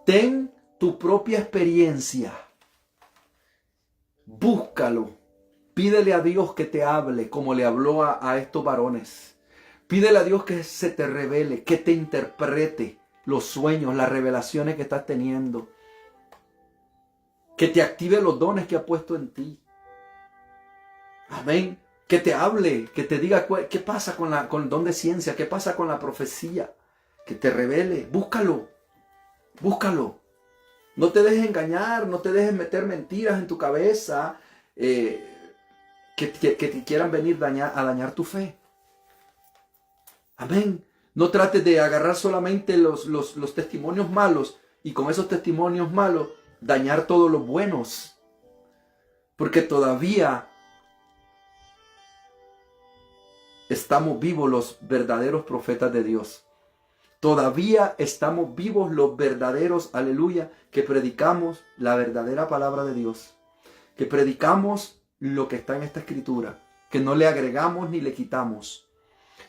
Ten tu propia experiencia. Búscalo. Pídele a Dios que te hable como le habló a estos varones. Pídele a Dios que se te revele, que te interprete los sueños, las revelaciones que estás teniendo. Que te active los dones que ha puesto en ti. Amén. Que te hable, que te diga qué pasa con el don de ciencia, qué pasa con la profecía. Que te revele. Búscalo. Búscalo. No te dejes engañar, no te dejes meter mentiras en tu cabeza que te quieran venir a dañar tu fe. Amén. No trates de agarrar solamente los testimonios malos y con esos testimonios malos dañar todos los buenos. Porque todavía estamos vivos los verdaderos profetas de Dios. Todavía estamos vivos los verdaderos, aleluya, que predicamos la verdadera palabra de Dios. Que predicamos lo que está en esta escritura. Que no le agregamos ni le quitamos.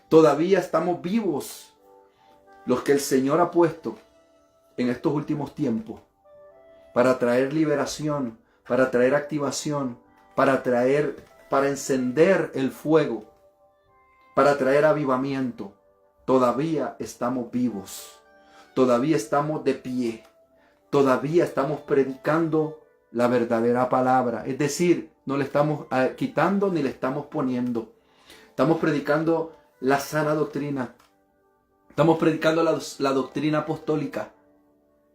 Todavía estamos vivos los que el Señor ha puesto en estos últimos tiempos. Para traer liberación, para traer activación, para encender el fuego, para traer avivamiento. Todavía estamos vivos, todavía estamos de pie, todavía estamos predicando la verdadera palabra. Es decir, no le estamos quitando ni le estamos poniendo. Estamos predicando la sana doctrina. Estamos predicando la doctrina apostólica.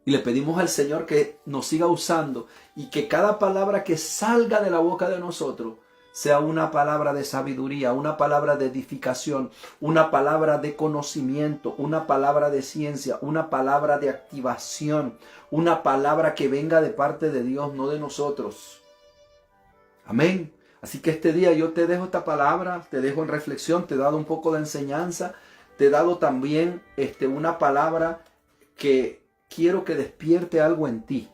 Y le pedimos al Señor que nos siga usando y que cada palabra que salga de la boca de nosotros sea una palabra de sabiduría, una palabra de edificación, una palabra de conocimiento, una palabra de ciencia, una palabra de activación, una palabra que venga de parte de Dios, no de nosotros. Amén. Así que este día yo te dejo esta palabra, te dejo en reflexión, te he dado un poco de enseñanza, te he dado también una palabra que quiero que despierte algo en ti.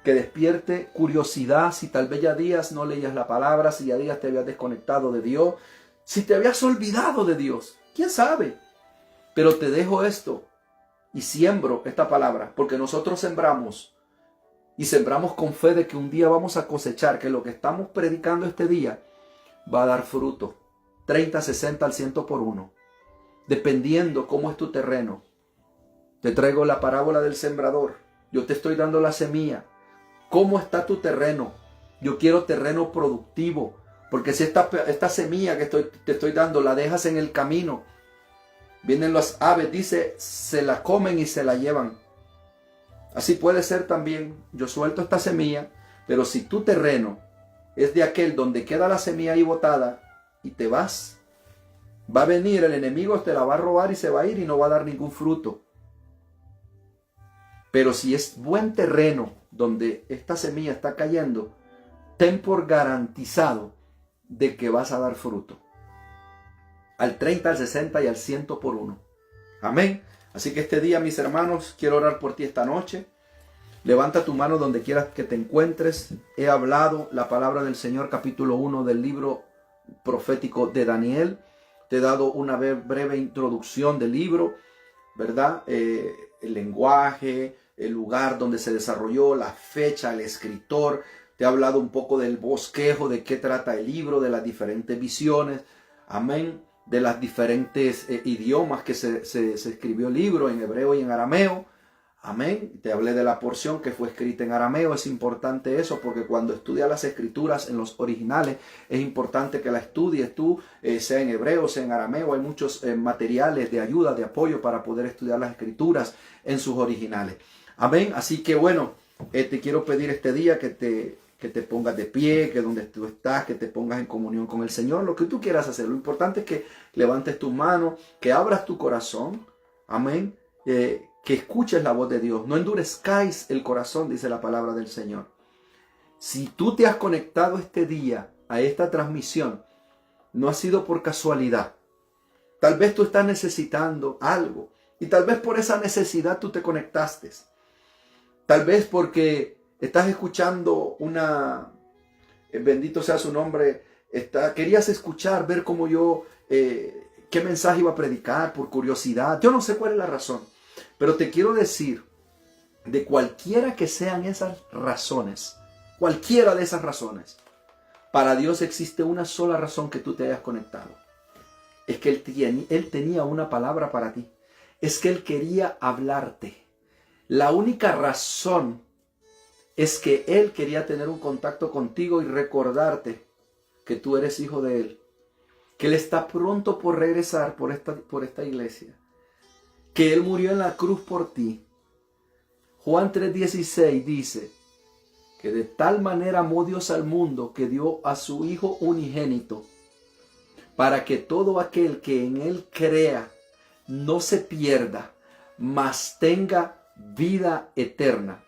Que despierte curiosidad si tal vez ya días no leías la palabra, si ya días te habías desconectado de Dios, si te habías olvidado de Dios, quién sabe. Pero te dejo esto y siembro esta palabra, porque nosotros sembramos y sembramos con fe de que un día vamos a cosechar, que lo que estamos predicando este día va a dar fruto, 30, 60, al 100 por uno, dependiendo cómo es tu terreno. Te traigo la parábola del sembrador, yo te estoy dando la semilla. ¿Cómo está tu terreno? Yo quiero terreno productivo. Porque si esta semilla que te estoy dando la dejas en el camino, vienen las aves, dice, se la comen y se la llevan. Así puede ser también. Yo suelto esta semilla, pero si tu terreno es de aquel donde queda la semilla ahí botada y te vas. Va a venir el enemigo, te la va a robar y se va a ir y no va a dar ningún fruto. Pero si es buen terreno donde esta semilla está cayendo, ten por garantizado de que vas a dar fruto. Al 30, al 60 y al 100 por uno. Amén. Así que este día, mis hermanos, quiero orar por ti esta noche. Levanta tu mano donde quieras que te encuentres. He hablado la palabra del Señor, capítulo 1 del libro profético de Daniel. Te he dado una breve introducción del libro, ¿verdad? El lenguaje, el lugar donde se desarrolló, la fecha, el escritor. Te he hablado un poco del bosquejo, de qué trata el libro, de las diferentes visiones. Amén. De las diferentes idiomas que se escribió el libro, en hebreo y en arameo. Amén. Te hablé de la porción que fue escrita en arameo. Es importante eso porque cuando estudias las escrituras en los originales, es importante que la estudies tú, sea en hebreo, sea en arameo. Hay muchos materiales de ayuda, de apoyo para poder estudiar las escrituras en sus originales. Amén. Así que bueno, te quiero pedir este día que te pongas de pie, que donde tú estás, que te pongas en comunión con el Señor, lo que tú quieras hacer. Lo importante es que levantes tu mano, que abras tu corazón. Amén. Que escuches la voz de Dios. No endurezcáis el corazón, dice la palabra del Señor. Si tú te has conectado este día a esta transmisión, no ha sido por casualidad. Tal vez tú estás necesitando algo y tal vez por esa necesidad tú te conectaste. Tal vez porque estás escuchando bendito sea su nombre, querías escuchar, ver cómo yo, qué mensaje iba a predicar por curiosidad. Yo no sé cuál es la razón. Pero te quiero decir, de cualquiera que sean esas razones, cualquiera de esas razones, para Dios existe una sola razón que tú te hayas conectado. Es que Él tenía una palabra para ti. Es que Él quería hablarte. La única razón es que Él quería tener un contacto contigo y recordarte que tú eres hijo de Él. Que Él está pronto por regresar por esta iglesia. Que Él murió en la cruz por ti. Juan 3:16 dice que de tal manera amó Dios al mundo que dio a su Hijo unigénito para que todo aquel que en Él crea no se pierda, mas tenga vida eterna.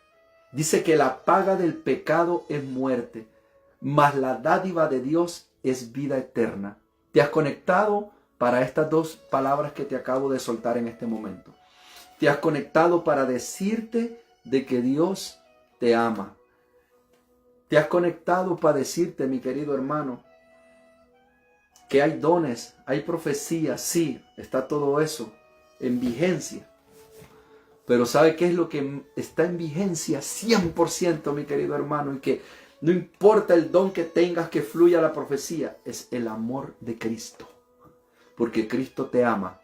Dice que la paga del pecado es muerte, mas la dádiva de Dios es vida eterna. ¿Te has conectado para estas dos palabras que te acabo de soltar en este momento? Te has conectado para decirte de que Dios te ama. Te has conectado para decirte, mi querido hermano, que hay dones, hay profecías, sí, está todo eso en vigencia. Pero ¿sabe qué es lo que está en vigencia 100%, mi querido hermano? Y que no importa el don que tengas que fluya la profecía, es el amor de Cristo. Porque Cristo te ama.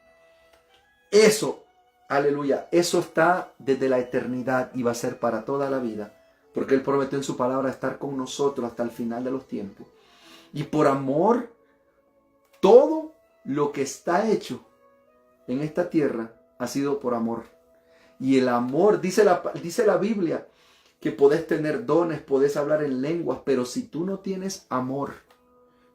Eso, aleluya, eso está desde la eternidad y va a ser para toda la vida. Porque Él prometió en su palabra estar con nosotros hasta el final de los tiempos. Y por amor, todo lo que está hecho en esta tierra ha sido por amor. Y el amor, dice la Biblia, que podés tener dones, podés hablar en lenguas, pero si tú no tienes amor,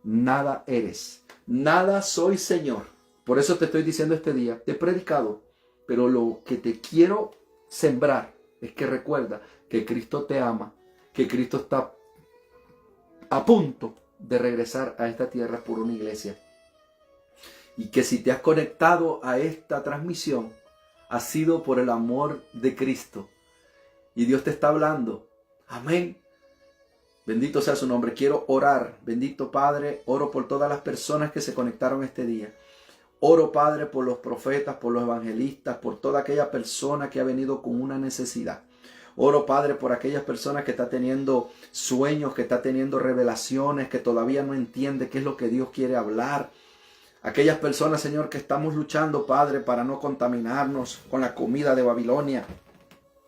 nada eres. Nada soy, Señor. Por eso te estoy diciendo este día, te he predicado, pero lo que te quiero sembrar es que recuerda que Cristo te ama, que Cristo está a punto de regresar a esta tierra por una iglesia. Y que si te has conectado a esta transmisión, ha sido por el amor de Cristo. Y Dios te está hablando. Amén. Bendito sea su nombre. Quiero orar. Bendito Padre, oro por todas las personas que se conectaron este día. Oro, Padre, por los profetas, por los evangelistas, por toda aquella persona que ha venido con una necesidad. Oro, Padre, por aquellas personas que está teniendo sueños, que está teniendo revelaciones, que todavía no entiende qué es lo que Dios quiere hablar. Aquellas personas, Señor, que estamos luchando, Padre, para no contaminarnos con la comida de Babilonia.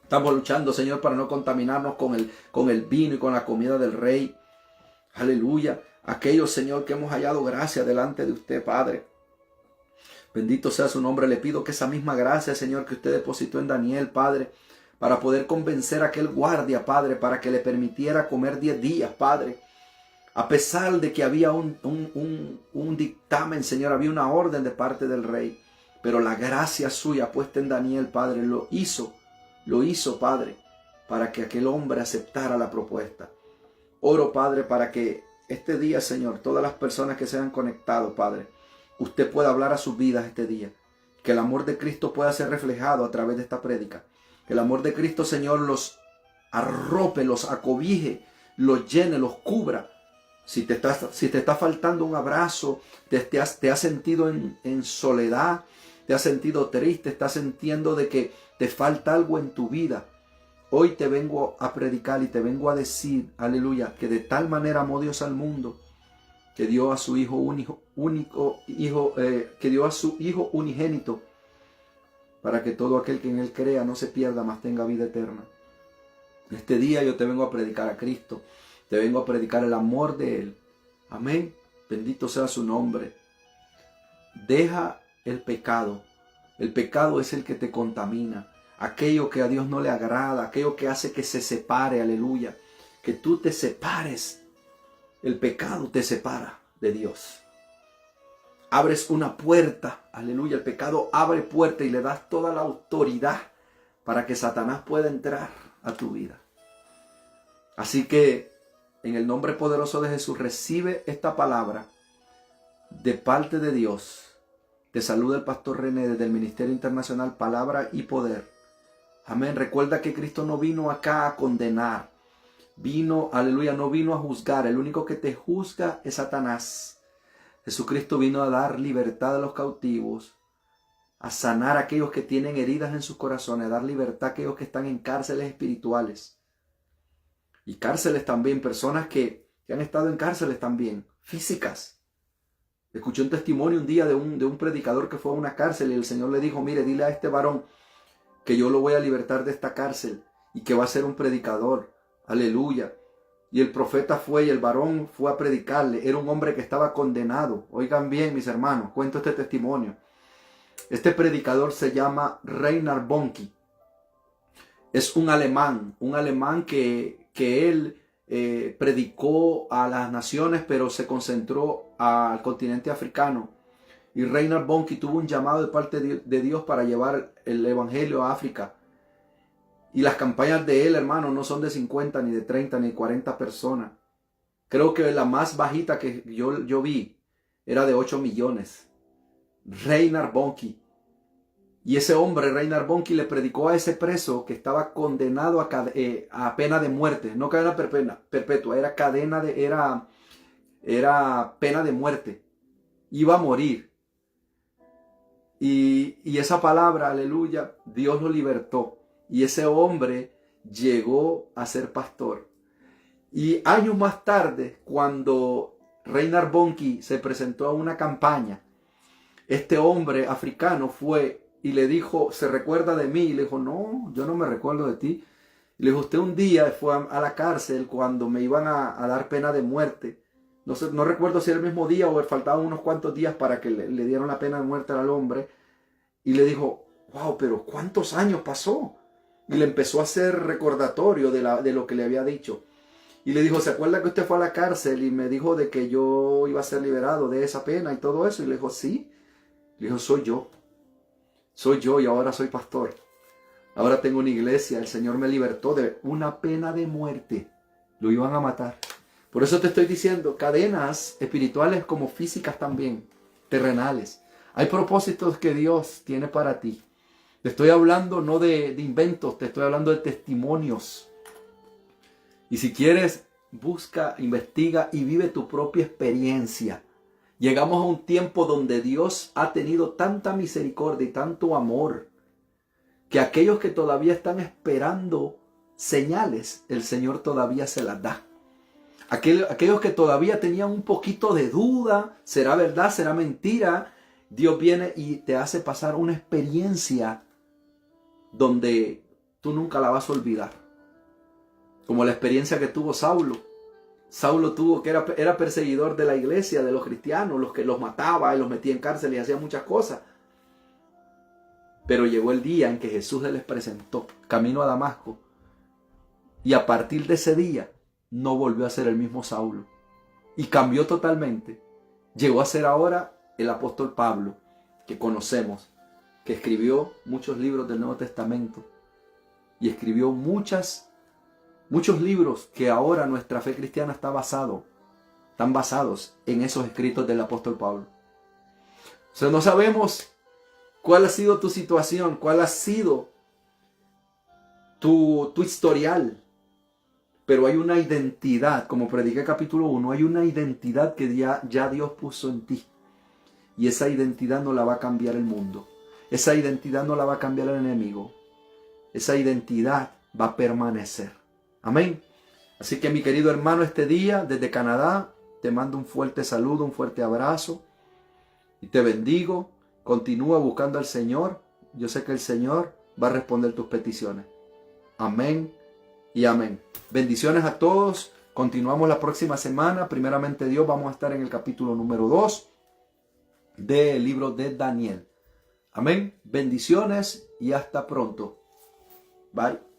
Estamos luchando, Señor, para no contaminarnos con el vino y con la comida del rey. Aleluya. Aquellos, Señor, que hemos hallado gracia delante de usted, Padre. Bendito sea su nombre. Le pido que esa misma gracia, Señor, que usted depositó en Daniel, Padre, para poder convencer a aquel guardia, Padre, para que le permitiera comer 10 días, Padre. A pesar de que había un dictamen, Señor, había una orden de parte del rey. Pero la gracia suya puesta en Daniel, Padre, lo hizo, Padre, para que aquel hombre aceptara la propuesta. Oro, Padre, para que este día, Señor, todas las personas que se han conectado, Padre, usted pueda hablar a sus vidas este día. Que el amor de Cristo pueda ser reflejado a través de esta prédica. Que el amor de Cristo, Señor, los arrope, los acobije, los llene, los cubra. Si te está faltando un abrazo, te has sentido en soledad, te has sentido triste, estás sintiendo de que te falta algo en tu vida. Hoy te vengo a predicar y te vengo a decir, aleluya, que de tal manera amó Dios al mundo, que dio a su Hijo unigénito, para que todo aquel que en Él crea no se pierda, mas tenga vida eterna. Este día yo te vengo a predicar a Cristo, te vengo a predicar el amor de Él. Amén. Bendito sea su nombre. Deja el pecado. El pecado es el que te contamina. Aquello que a Dios no le agrada, aquello que hace que se separe, aleluya. Que tú te separes. El pecado te separa de Dios. Abres una puerta, aleluya. El pecado abre puerta y le das toda la autoridad para que Satanás pueda entrar a tu vida. Así que en el nombre poderoso de Jesús recibe esta palabra de parte de Dios. Te saluda el pastor René desde el Ministerio Internacional Palabra y Poder. Amén. Recuerda que Cristo no vino acá a condenar. Aleluya, no vino a juzgar. El único que te juzga es Satanás. Jesucristo vino a dar libertad a los cautivos, a sanar a aquellos que tienen heridas en sus corazones, a dar libertad a aquellos que están en cárceles espirituales. Y cárceles también, personas que han estado en cárceles también, físicas. Escuché un testimonio un día de un predicador que fue a una cárcel y el Señor le dijo, mire, dile a este varón que yo lo voy a libertar de esta cárcel y que va a ser un predicador. Aleluya. Y el profeta fue y el varón fue a predicarle. Era un hombre que estaba condenado. Oigan bien, mis hermanos, cuento este testimonio. Este predicador se llama Reinhard Bonnke. Es un alemán que él predicó a las naciones, pero se concentró al continente africano. Y Reinhard Bonnke tuvo un llamado de parte de Dios para llevar el evangelio a África. Y las campañas de él, hermano, no son de 50, ni de 30, ni de 40 personas. Creo que la más bajita que yo vi era de 8 millones. Reinhard Bonnke. Y ese hombre, Reinhard Bonnke, le predicó a ese preso que estaba condenado a pena de muerte. No cadena perpetua, era pena de muerte. Iba a morir. Y esa palabra, aleluya, Dios lo libertó. Y ese hombre llegó a ser pastor. Y años más tarde, cuando Reinhard Bonnke se presentó a una campaña, este hombre africano fue y le dijo, ¿se recuerda de mí? Y le dijo, no, yo no me recuerdo de ti. Y le dijo, usted un día fue a la cárcel cuando me iban a dar pena de muerte. No recuerdo si era el mismo día o faltaban unos cuantos días para que le dieran la pena de muerte al hombre. Y le dijo, wow, pero ¿cuántos años pasó? Y le empezó a hacer recordatorio de lo que le había dicho. Y le dijo, ¿se acuerda que usted fue a la cárcel y me dijo de que yo iba a ser liberado de esa pena y todo eso? Y le dijo, sí. Le dijo, soy yo. Soy yo y ahora soy pastor. Ahora tengo una iglesia. El Señor me libertó de una pena de muerte. Lo iban a matar. Por eso te estoy diciendo, cadenas espirituales como físicas también, terrenales. Hay propósitos que Dios tiene para ti. Te estoy hablando no de inventos, te estoy hablando de testimonios. Y si quieres, busca, investiga y vive tu propia experiencia. Llegamos a un tiempo donde Dios ha tenido tanta misericordia y tanto amor, que aquellos que todavía están esperando señales, el Señor todavía se las da. Aquellos que todavía tenían un poquito de duda, ¿será verdad, será mentira? Dios viene y te hace pasar una experiencia donde tú nunca la vas a olvidar. Como la experiencia que tuvo Saulo. Saulo tuvo que era perseguidor de la iglesia, de los cristianos, los que los mataba y los metía en cárcel y hacía muchas cosas. Pero llegó el día en que Jesús se les presentó camino a Damasco. Y a partir de ese día no volvió a ser el mismo Saulo. y cambió totalmente. Llegó a ser ahora el apóstol Pablo, que conocemos, que escribió muchos libros del Nuevo Testamento y escribió muchos libros que ahora nuestra fe cristiana están basados en esos escritos del apóstol Pablo. O sea, no sabemos cuál ha sido tu situación, cuál ha sido tu historial, pero hay una identidad, como prediqué capítulo 1, hay una identidad que ya Dios puso en ti. Y esa identidad no la va a cambiar el mundo. Esa identidad no la va a cambiar el enemigo. Esa identidad va a permanecer. Amén. Así que mi querido hermano, este día desde Canadá te mando un fuerte saludo, un fuerte abrazo y te bendigo. Continúa buscando al Señor. Yo sé que el Señor va a responder tus peticiones. Amén y amén. Bendiciones a todos. Continuamos la próxima semana. Primeramente Dios, vamos a estar en el capítulo número 2 del libro de Daniel. Amén. Bendiciones y hasta pronto. Bye.